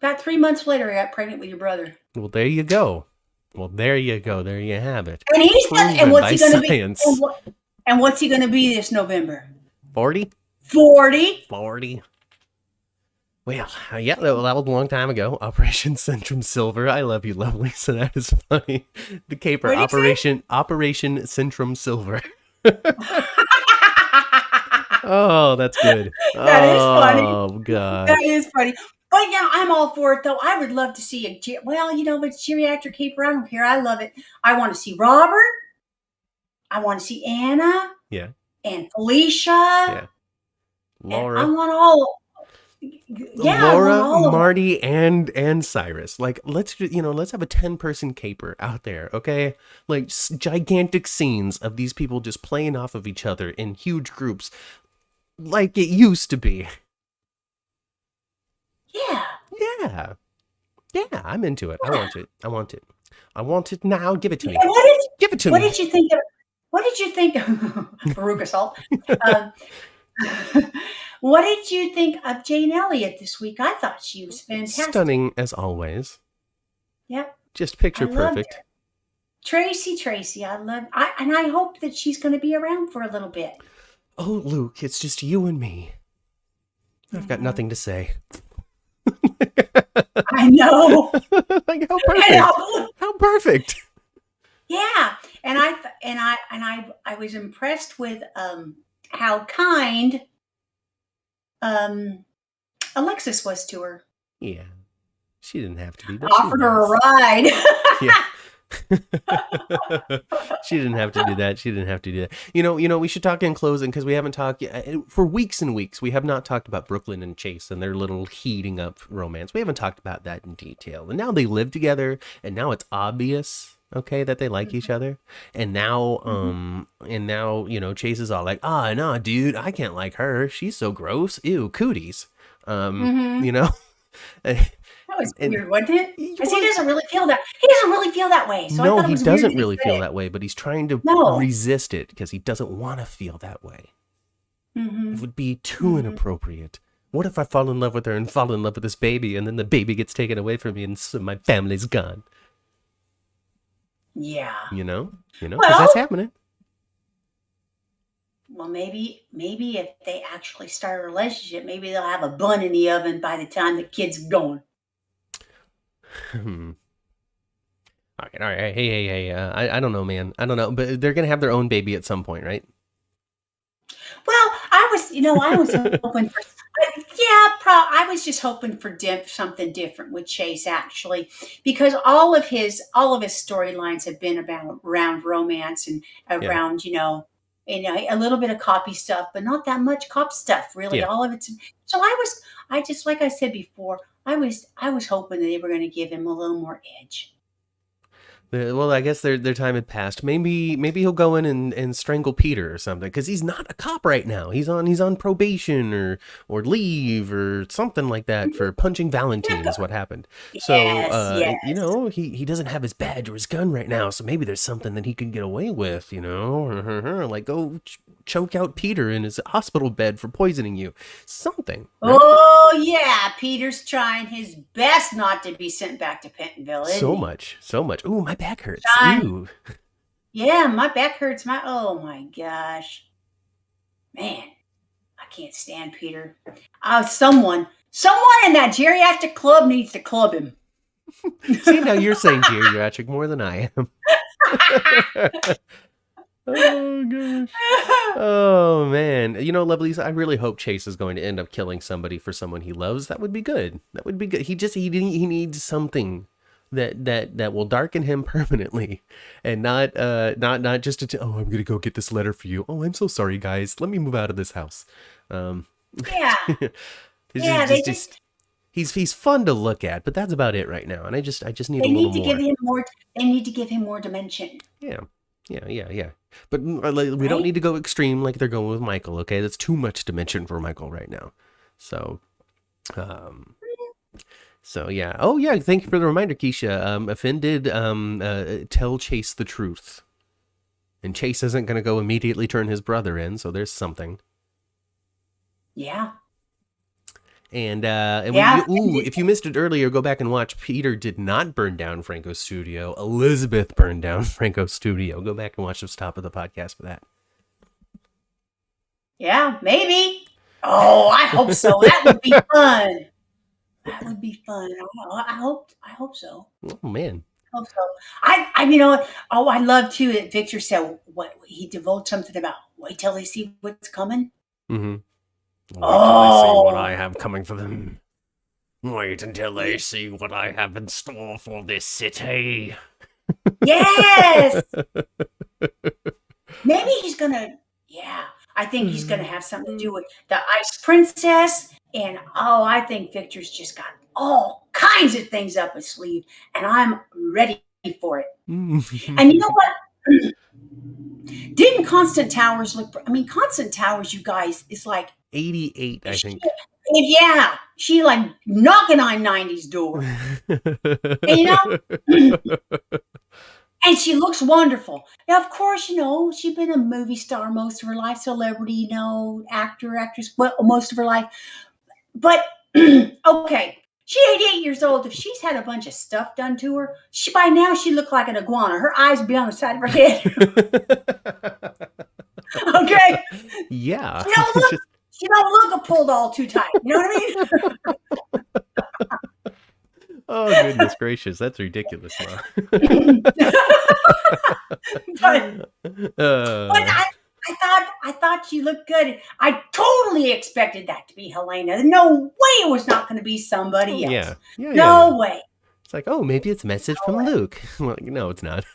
about 3 months later, I got pregnant with your brother. Well, there you go. There you have it. And what's he going to be? And what's he going to be this November? 40? 40. Well, yeah, that was a long time ago. Operation Centrum Silver. I love you, lovely. So that is funny. The caper, Operation Centrum Silver. Oh, that's good. That is funny. Oh, God. That is funny. But yeah, I'm all for it, though. I would love to see if it's geriatric caper, I don't care. I love it. I want to see Robert. I want to see Anna. Yeah. And Felicia. Yeah. Laura. And I want all. Yeah, Laura, Marty, and Cyrus. Like, let's have a 10-person caper out there, okay? Like, gigantic scenes of these people just playing off of each other in huge groups, like it used to be. Yeah. I'm into it. Yeah. I want it now. Give it to me. Give it to me. What did you think of Veruca Salt? What did you think of Jane Elliott this week? I thought she was fantastic. Stunning as always. Yep. Just picture perfect. Tracy, I hope that she's going to be around for a little bit. Oh, Luke, it's just you and me. I've got nothing to say. I know. Like how perfect. How perfect. Yeah, and I was impressed with how kind Alexis was to her. Yeah, she didn't have to be. Offered her a ride. Yeah. She didn't have to do that. We should talk in closing because we haven't talked for weeks and weeks. We have not talked about Brooklyn and Chase and their little heating up romance. We haven't talked about that in detail. And now they live together, and now it's obvious, okay, that they like each other. And now, Chase is all like, no, dude, I can't like her. She's so gross. Ew, cooties. That was weird, wasn't it? Because he doesn't really feel that. He doesn't really feel that way. So no, he doesn't really feel that way, but he's trying to resist it because he doesn't want to feel that way. Mm-hmm. It would be too inappropriate. What if I fall in love with her and fall in love with this baby, and then the baby gets taken away from me, and so my family's gone? Yeah. You know, because Well, that's happening. well, maybe if they actually start a relationship, maybe they'll have a bun in the oven by the time the kid's gone. All right. Hey. I don't know, man. I don't know, but they're gonna have their own baby at some point, right? Well, I was hoping for, I was just hoping for something different with Chase, actually, because all of his storylines have been around romance and Yeah. around, a little bit of copy stuff, but not that much cop stuff, really. Yeah. All of it's, so I just, like I said before, I was hoping that they were going to give him a little more edge. Well, I guess their time had passed. Maybe he'll go in and strangle Peter or something, because he's not a cop right now. He's on probation or leave or something like that for punching Valentine is what happened. So Yes. he doesn't have his badge or his gun right now. So maybe there's something that he can get away with. Like go choke out Peter in his hospital bed for poisoning you. Something. Right? Oh yeah, Peter's trying his best not to be sent back to Pentonville. Isn't So he? much. Ooh, my back hurts. Trying. Ooh. Yeah, my back hurts. Oh my gosh, man, I can't stand Peter. Someone in that geriatric club needs to club him. See, now you're saying geriatric more than I am. Oh gosh. Oh man. Lovelies, I really hope Chase is going to end up killing somebody for someone he loves. That would be good. He needs something that will darken him permanently, and not just I'm gonna go get this letter for you. Oh, I'm so sorry, guys. Let me move out of this house. Yeah, he's fun to look at, but that's about it right now. And I just need they a little need to more. give him more. They need to give him more dimension. Yeah. But we don't need to go extreme like they're going with Michael, okay? That's too much dimension for Michael right now. So yeah. Oh, yeah, thank you for the reminder, Keisha. Finn did tell Chase the truth. And Chase isn't going to go immediately turn his brother in, so there's something. Yeah. And Yeah. if you missed it earlier, go back and watch. Peter did not burn down Franco's studio. Elizabeth burned down Franco's studio. Go back and watch the top of the podcast for that. Yeah, maybe. Oh, I hope so. That would be fun. That would be fun. I hope so. Oh man. I hope so. I love too that Victor said what he divulged something about wait till they see what's coming. Mm-hmm. Wait till they see what I have coming for them. Wait until they see what I have in store for this city. Yes. Maybe he's gonna. Yeah, I think he's gonna have something to do with the Ice Princess, and I think Victor's just got all kinds of things up his sleeve, and I'm ready for it. And you know what? Didn't Constant Towers look? I mean, Constant Towers, you guys, is like 88, I think. Yeah, she like knocking on 90's door. And, and she looks wonderful. Now, of course, she's been a movie star most of her life, celebrity, actor, actress, well, most of her life. But okay, she's 88 years old. If she's had a bunch of stuff done to her, by now she looked like an iguana. Her eyes would be on the side of her head. Okay. Yeah. She don't look pulled all too tight. You know what I mean? Oh goodness gracious, that's ridiculous, Ma. But I thought she looked good. I totally expected that to be Helena. No way it was not going to be somebody else. Yeah. No way. It's like, oh, maybe it's a message from Luke. Well, no, it's not.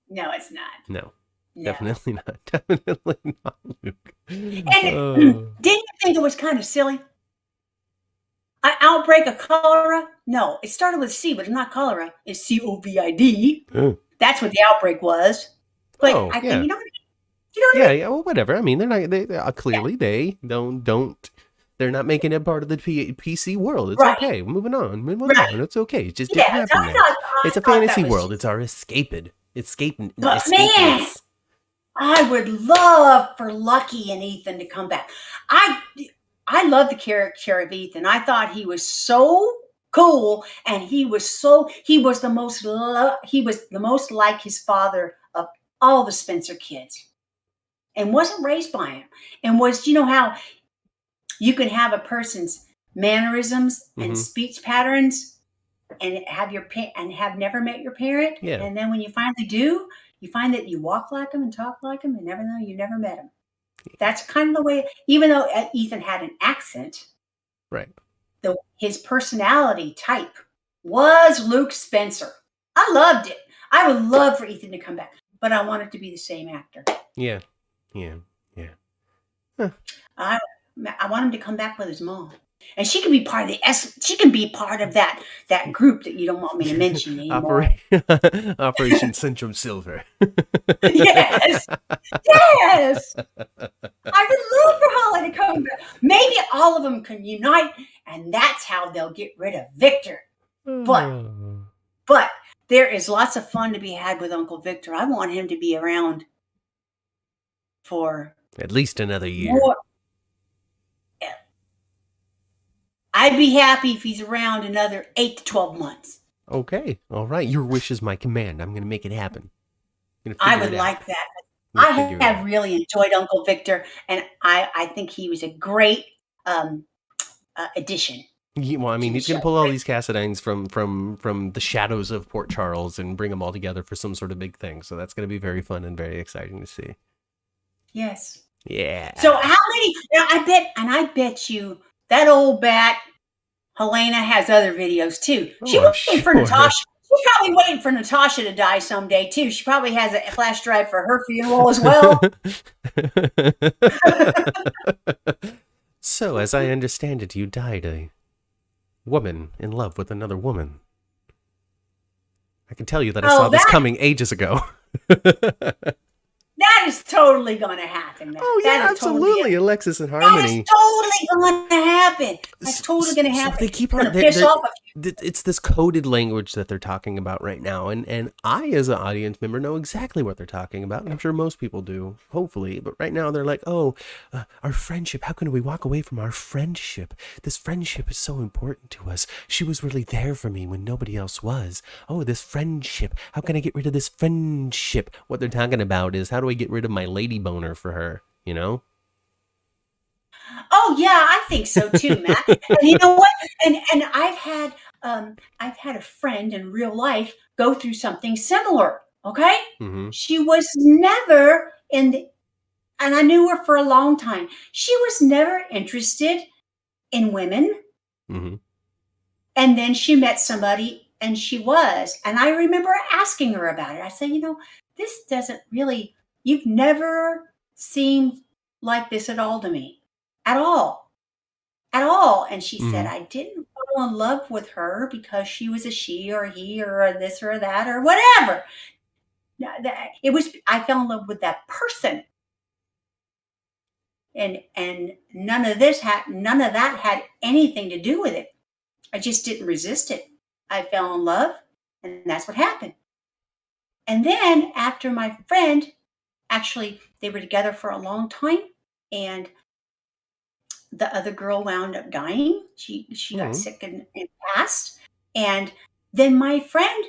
No, it's not. No. No. Definitely not. Definitely not Luke. And didn't you think it was kind of silly? An outbreak of cholera? No, it started with C, but it's not cholera. It's COVID. That's what the outbreak was. But I think you know what I mean? Yeah. Well, whatever. I mean, they're not. They clearly they don't. They're not making it part of the PC world. It's okay. Moving on. It's okay. It just didn't happen there. It's a fantasy world. It's our escaping. But man, I would love for Lucky and Ethan to come back. I love the character of Ethan. I thought he was so cool, and he was the most like his father of all the Spencer kids, and wasn't raised by him, and was, you know how you can have a person's mannerisms and speech patterns and have never met your parent, Yeah. and then when you finally do, you find that you walk like them and talk like them, and never know you never met him. That's kind of the way, even though Ethan had an accent, right? His personality type was Luke Spencer. I loved it. I would love for Ethan to come back, but I want it to be the same actor. Yeah. Huh. I want him to come back with his mom, and she can be part of she can be part of that group that you don't want me to mention anymore. Operation Centrum Silver. Yes. I would love for Holly to come back. Maybe all of them can unite, and that's how they'll get rid of Victor. But there is lots of fun to be had with Uncle Victor. I want him to be around for at least another year. I'd be happy if he's around another 8 to 12 months. Okay. All right. Your wish is my command. I'm going to make it happen. I would like that. I have really enjoyed Uncle Victor, and I think he was a great addition. Well, I mean, he's going to pull all these Cassadines from the shadows of Port Charles and bring them all together for some sort of big thing. So that's going to be very fun and very exciting to see. Yes. Yeah. So how many? I bet you that old bat Helena has other videos too. She was waiting for Natasha. She's probably waiting for Natasha to die someday too. She probably has a flash drive for her funeral as well. So, as I understand it, you died a woman in love with another woman. I can tell you that I saw this coming ages ago. That is totally going to happen, man. Oh, yeah, absolutely. Alexis and Harmony. That is totally going to happen. That's totally going to happen. So they keep on piss off a it's this coded language that they're talking about right now. And I, as an audience member, know exactly what they're talking about. And I'm sure most people do, hopefully. But right now they're like, our friendship. How can we walk away from our friendship? This friendship is so important to us. She was really there for me when nobody else was. Oh, this friendship. How can I get rid of this friendship? What they're talking about is, how do I get rid of my lady boner for her? You know? Oh yeah, I think so too, Matt. And you know what? And I've had a friend in real life go through something similar. Okay, She was never and I knew her for a long time. She was never interested in women, and then she met somebody, and she was. And I remember asking her about it. I said, this doesn't really. You've never seemed like this at all to me. At all. And she said, I didn't fall in love with her because she was a she or a he or a this or a that or whatever. I fell in love with that person. And none of that had anything to do with it. I just didn't resist it. I fell in love, and that's what happened. And then after my friend, actually, they were together for a long time, and the other girl wound up dying. She got sick and passed. And then my friend,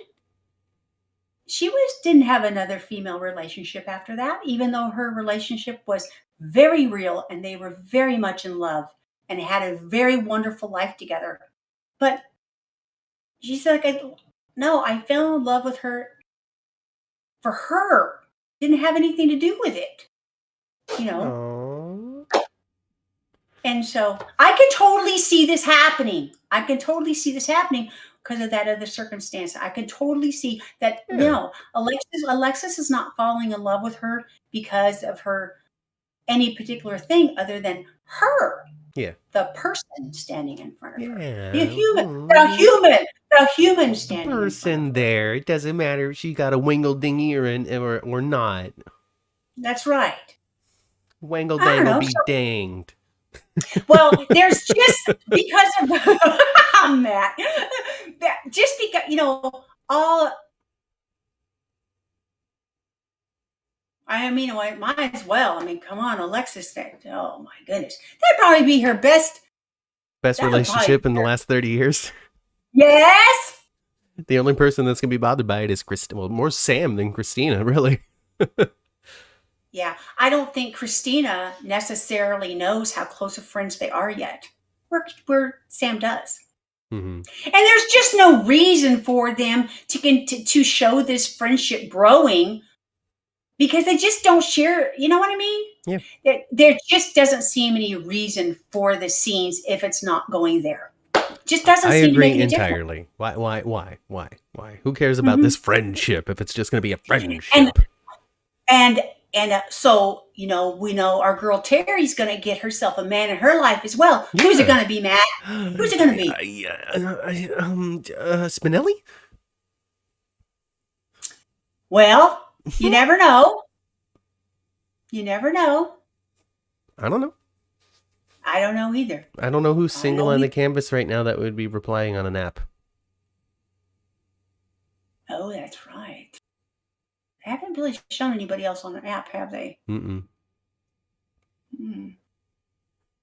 she didn't have another female relationship after that, even though her relationship was very real and they were very much in love and had a very wonderful life together. But she's like, no, I fell in love with her for her. Didn't have anything to do with it. And so I can totally see this happening. Because of that other circumstance. I can totally see that. No, Alexis is not falling in love with her because of her any particular thing other than her. Yeah. The person standing in front of her. Yeah. The human standing. The person there. It doesn't matter if she got a wingle dingy or not. That's right. Wangle dangle be danged. Well, there's just because of Matt. Just because all I mean, I might as well. I mean, come on, Alexis. Oh my goodness, that'd probably be her best. Best That would probably relationship in the last 30 years. yes. The only person that's gonna be bothered by it is Christina. Well, more Sam than Christina, really. Yeah, I don't think Christina necessarily knows how close of friends they are yet. Where Sam does. Mm-hmm. And there's just no reason for them to show this friendship growing because they just don't share. You know what I mean? Yeah. There just doesn't seem any reason for the scenes if it's not going there. Just doesn't I seem to make agree any difference. entirely. Why? Who cares about this friendship if it's just going to be a friendship? And so, you know, we know our girl Terry's going to get herself a man in her life as well. Yeah. Who's it going to be, Matt? Who's it going to be? Spinelli? Well, you never know. You never know. I don't know. I don't know either. I don't know who's single on the canvas right now that would be replying on an app. Oh, that's right. They haven't really shown anybody else on an app, have they? Mm-mm.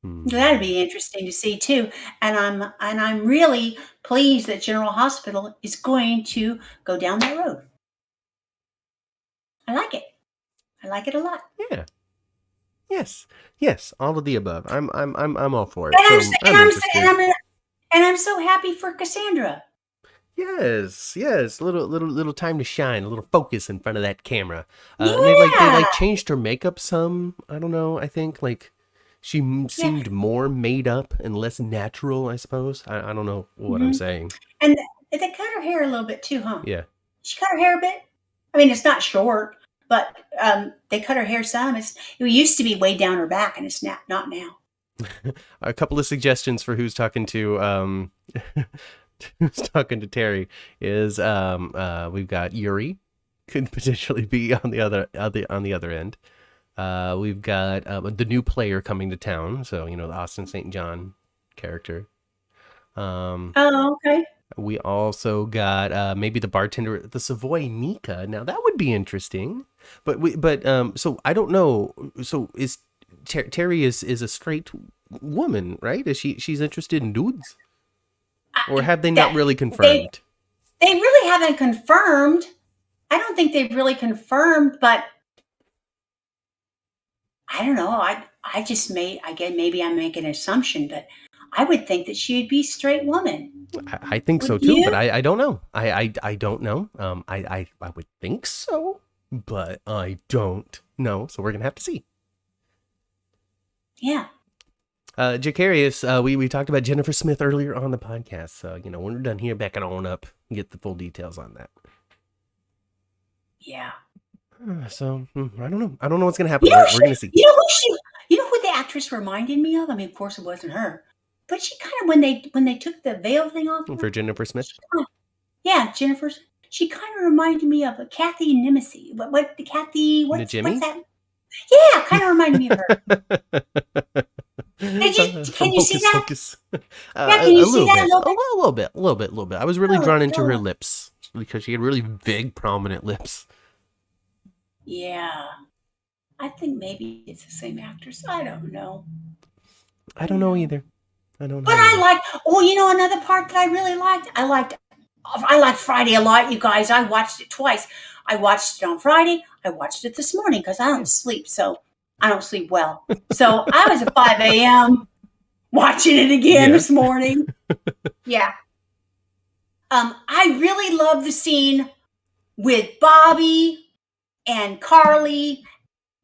That'd be interesting to see too. And I'm really pleased that General Hospital is going to go down that road. I like it. I like it a lot. Yeah. Yes. All of the above. I'm all for it. And I'm so happy for Cassandra. Yes. Little time to shine, a little focus in front of that camera. They changed her makeup some. I don't know. I think like she seemed more made up and less natural. I suppose. I don't know what I'm saying. And they cut her hair a little bit too, huh? Yeah. She cut her hair a bit. I mean, it's not short, but they cut her hair some. It used to be way down her back, and it's not now. A couple of suggestions for who's talking to who's talking to Terry is we've got Yuri, could potentially be on the other end. We've got the new player coming to town, so you know the Austin St. John character. Oh, okay. We also got maybe the bartender at the Savoy, Mika. Now that would be interesting, but so I don't know. So is Terry is a straight woman, right? Is she's interested in dudes, or have they not really confirmed? They really haven't confirmed. I don't think they've really confirmed, but I don't know. I just maybe I'm making an assumption, but I would think that she would be a straight woman. I think so too, but I don't know. I don't know. I would think so, but I don't know. So we're gonna have to see. Yeah. Jacarius, we talked about Jennifer Smith earlier on the podcast. So you know when we're done here, back it on up and get the full details on that. Yeah. So I don't know. I don't know what's gonna happen. We're gonna see. You know who the actress reminded me of? I mean, of course it wasn't her. But she kind of, when they took the veil thing off for Jennifer Smith. Jennifer. She kind of reminded me of a Kathy Nimisi. What's that? Yeah, kind of reminded me of her. Can you see that? Focus. Can you see that a little bit? I was really drawn into her lips because she had really big, prominent lips. Yeah, I think maybe it's the same actress. I don't know. I don't know either. I don't know. But I like. Oh, you know another part that I really liked. I liked Friday a lot, you guys. I watched it twice. I watched it on Friday. I watched it this morning because I don't sleep, so I don't sleep well. So I was at 5 a.m. watching it again this morning. Yeah. I really love the scene with Bobby and Carly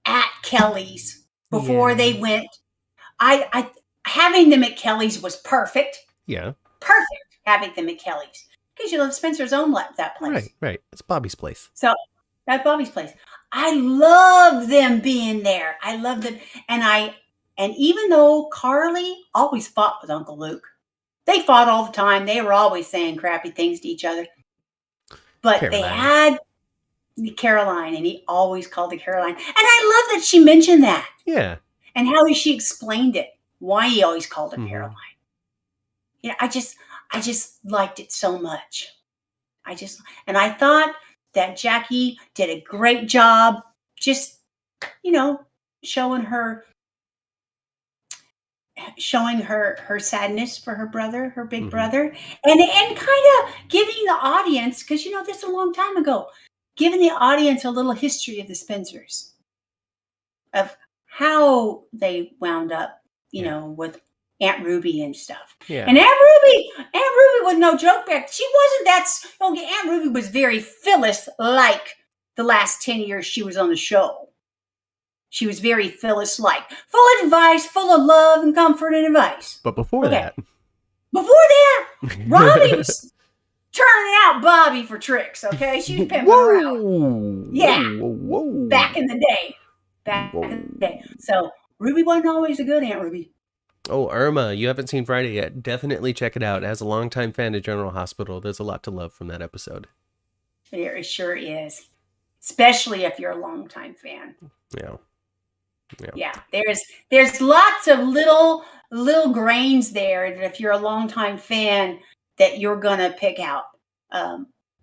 at Kelly's before they went. I having them at Kelly's was perfect. Yeah. Perfect having them at Kelly's. Because you love Spencer's own that place. Right. It's Bobby's place. So that's Bobby's place. I love them being there. I love them. And even though Carly always fought with Uncle Luke, they fought all the time. They were always saying crappy things to each other. But Caroline. They had Caroline, and he always called her Caroline. And I love that she mentioned that. Yeah. And how she explained it, why he always called her Caroline. You know, I just liked it so much. And I thought that Jackie did a great job just you know, showing her her sadness for her brother, her big brother, and kind of giving the audience, because this is a long time ago, giving the audience a little history of the Spencers, of how they wound up, with Aunt Ruby and stuff. Yeah. And Aunt Ruby was no joke back. She wasn't that. Aunt Ruby was very Phyllis like the last 10 years she was on the show. She was very Phyllis-like, full of advice, full of love and comfort and advice. But before that, Robbie was turning out Bobby for tricks. Okay, she was pimping around. Yeah, whoa. back in the day. So Ruby wasn't always a good Aunt Ruby. Oh, Irma, you haven't seen Friday yet. Definitely check it out. As a longtime fan of General Hospital, there's a lot to love from that episode. There sure is, especially if you're a longtime fan. Yeah. There's lots of little grains there that if you're a longtime fan that you're gonna pick out.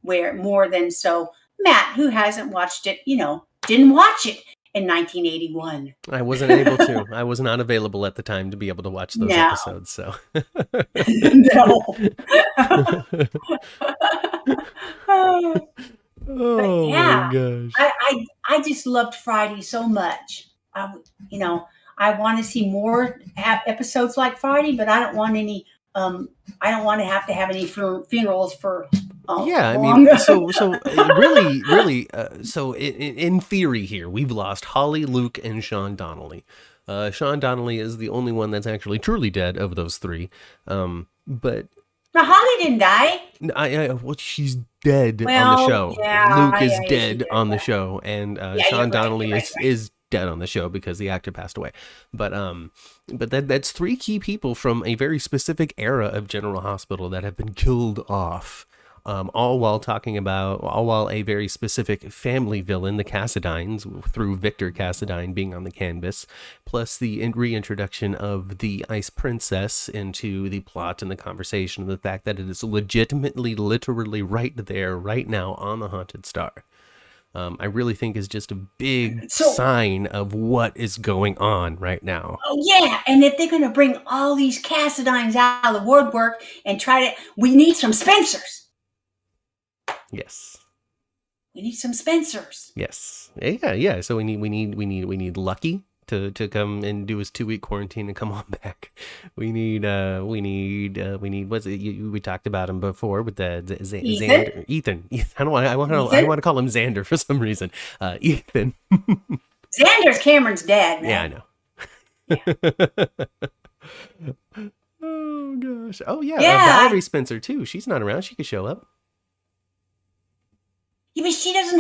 Where more than so Matt, who hasn't watched it, didn't watch it in 1981. I wasn't able to. I was not available at the time to be able to watch those episodes. So no. Oh my gosh! I just loved Friday so much. I want to see more episodes like Friday, but I don't want any. I don't want to have any funerals for. I mean, so really, so in theory here, we've lost Holly, Luke, and Sean Donnelly. Sean Donnelly is the only one that's actually truly dead of those three. But now Holly didn't die. Well, she's dead on the show. Yeah, Luke is dead on the show, and Sean Donnelly is dead on the show because the actor passed away. But that's three key people from a very specific era of General Hospital that have been killed off. All while a very specific family villain, the Cassidines, through Victor Cassidine being on the Cannabis, plus the reintroduction of the Ice Princess into the plot and the conversation, and the fact that it is literally right there, right now on the Haunted Star. I really think is just a big sign of what is going on right now. Oh yeah, and if they're going to bring all these Cassidines out of the woodwork and we need some Spencers. Yes. We need some Spencers. Yes. Yeah. So we need Lucky to come and do his 2-week quarantine and come on back. We need what's it? We talked about him before with the Xander. Ethan. I want to call him Xander for some reason. Ethan. Xander's Cameron's dad, man. Yeah, I know. Oh gosh. Oh yeah. Valerie Spencer too. She's not around. She could show up. Yeah, but she doesn't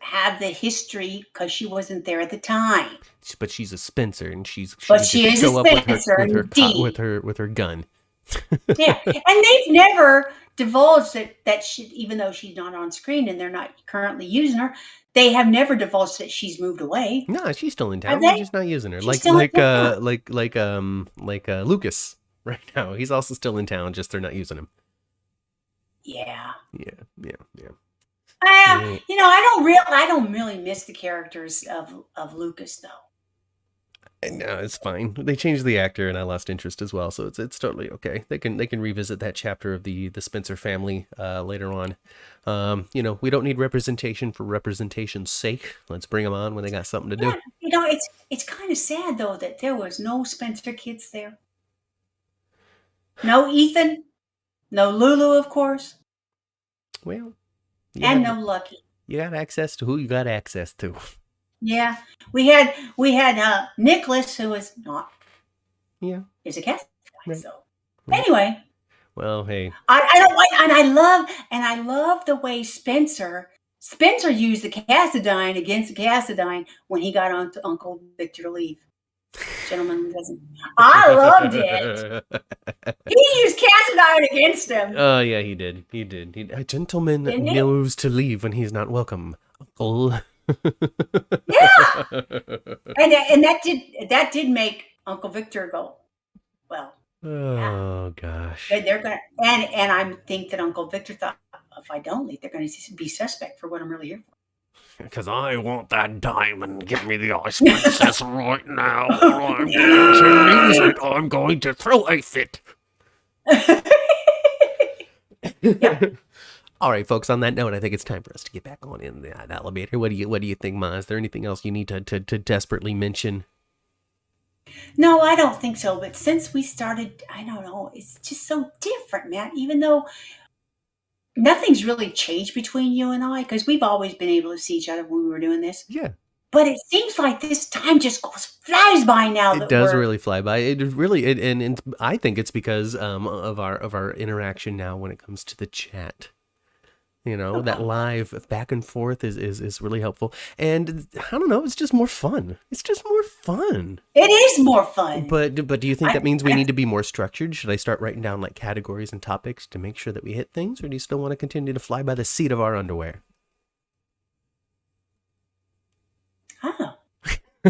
have the history because she wasn't there at the time. But she's a Spencer, and she is show a up Spencer with her gun. Yeah, and they've never divulged that she, even though she's not on screen and they're not currently using her, they have never divulged that she's moved away. No, she's still in town. They're just not using her. Like Lucas right now. He's also still in town. Just they're not using him. Yeah. I don't really miss the characters of Lucas though. No, it's fine. They changed the actor, and I lost interest as well, so it's totally okay. They can revisit that chapter of the Spencer family later on. We don't need representation for representation's sake. Let's bring them on when they got something to do. It's kind of sad though that there was no Spencer kids there. No Ethan, no Lulu, of course. Well, no Lucky. You got access to who you got access to. Yeah, we had Nicholas, who is not. Yeah, is a Catholic guy. Right. So anyway, well, hey, I don't like, and I love the way Spencer used the Cassidine against the Cassidine when he got on to Uncle Victor to leave. Gentleman doesn't. I loved it. He used Cassidine against him. Oh yeah, he did. A gentleman knows to leave when he's not welcome, Uncle. Yeah, and that did make Uncle Victor go, well. Oh gosh. They're gonna and I think that Uncle Victor thought, if I don't leave, they're gonna be suspect for what I'm really here for. Because I want that diamond. Give me the ice princess right now, or I'm going to lose it. I'm going to throw a fit. All right, folks. On that note, I think it's time for us to get back on in the elevator. What do you think, Ma? Is there anything else you need to desperately mention? No, I don't think so. But since we started, I don't know, it's just so different, man. Even though nothing's really changed between you and I, because we've always been able to see each other when we were doing this. Yeah. But it seems like this time just flies by now. It does really fly by. It really, and I think it's because of our interaction now when it comes to the chat. You know, that live back and forth is really helpful. And I don't know, it's just more fun. It's just more fun. It is more fun. But do you think that means we need to be more structured? Should I start writing down like categories and topics to make sure that we hit things? Or do you still want to continue to fly by the seat of our underwear? Oh.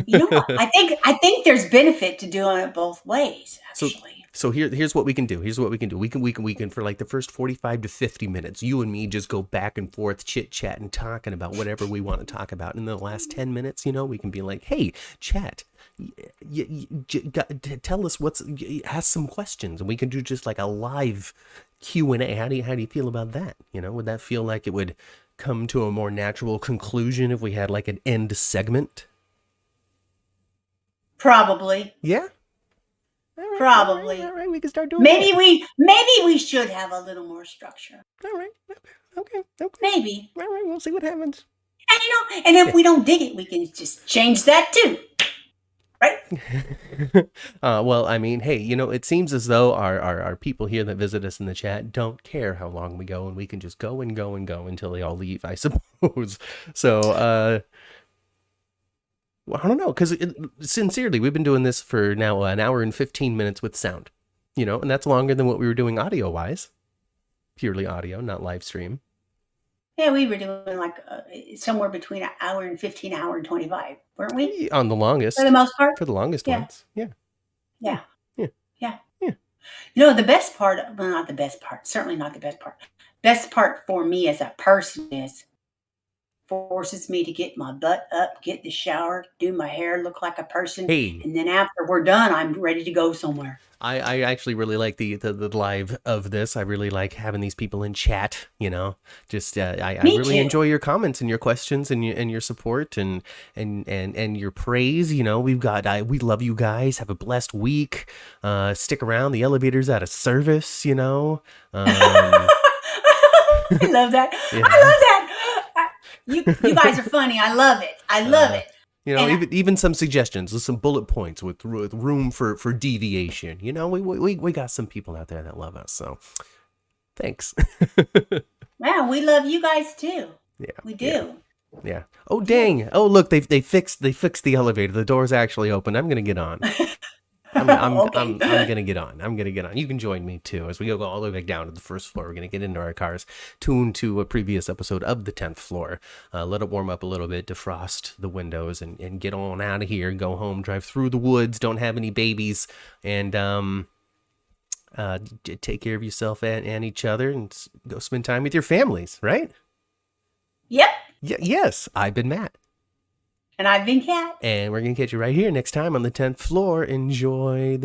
You know, I think there's benefit to doing it both ways, actually. So here's what we can do. Here's what we can do. We can for like the first 45 to 50 minutes, you and me just go back and forth, chit chat and talking about whatever we want to talk about. In the last 10 minutes, you know, we can be like, hey, chat, tell us ask some questions, and we can do just like a live Q&A. How do you feel about that? You know, would that feel like it would come to a more natural conclusion if we had like an end segment? Probably. Yeah. Right, probably. All right, we can start doing maybe we should have a little more structure. All right. Okay. Maybe. All right, we'll see what happens. And and if we don't dig it, we can just change that too. Right? Well, I mean, hey, you know, it seems as though our people here that visit us in the chat don't care how long we go, and we can just go and go and go until they all leave, I suppose. So, well, I don't know, because sincerely, we've been doing this for now an hour and 15 minutes with sound, you know, and that's longer than what we were doing audio-wise. Purely audio, not live stream. Yeah, we were doing like somewhere between an hour and 15, hour and 25, weren't we? On the longest. For the most part? For the longest ones, yeah. Yeah. You know, the best part, well, not the best part, certainly not the best part. Best part for me as a person is forces me to get my butt up, get in the shower, do my hair, look like a person. Hey. And then after we're done, I'm ready to go somewhere. I actually really like the live of this. I really like having these people in chat, you know. Just I really enjoy your comments and your questions and your support and your praise. You know, we love you guys. Have a blessed week. Stick around. The elevator's out of service, you know. I love that. Yeah. I love that. You guys are funny. I love it. I love it. You know, even some suggestions, some bullet points with room for deviation. You know, we got some people out there that love us. So, thanks. Wow, we love you guys too. Yeah, we do. Yeah. Oh dang! Oh look, they fixed the elevator. The door's actually open. I'm gonna get on. I'm gonna get on. You can join me too as we go all the way back down to the first floor. We're gonna get into our cars, tune to a previous episode of the 10th floor, let it warm up a little bit, defrost the windows, and get on out of here. Go home, drive through the woods. Don't have any babies, and take care of yourself and each other, and go spend time with your families. Right? Yep. Yes. I've been Matt. And I've been Kat. And we're going to catch you right here next time on the 10th floor. Enjoy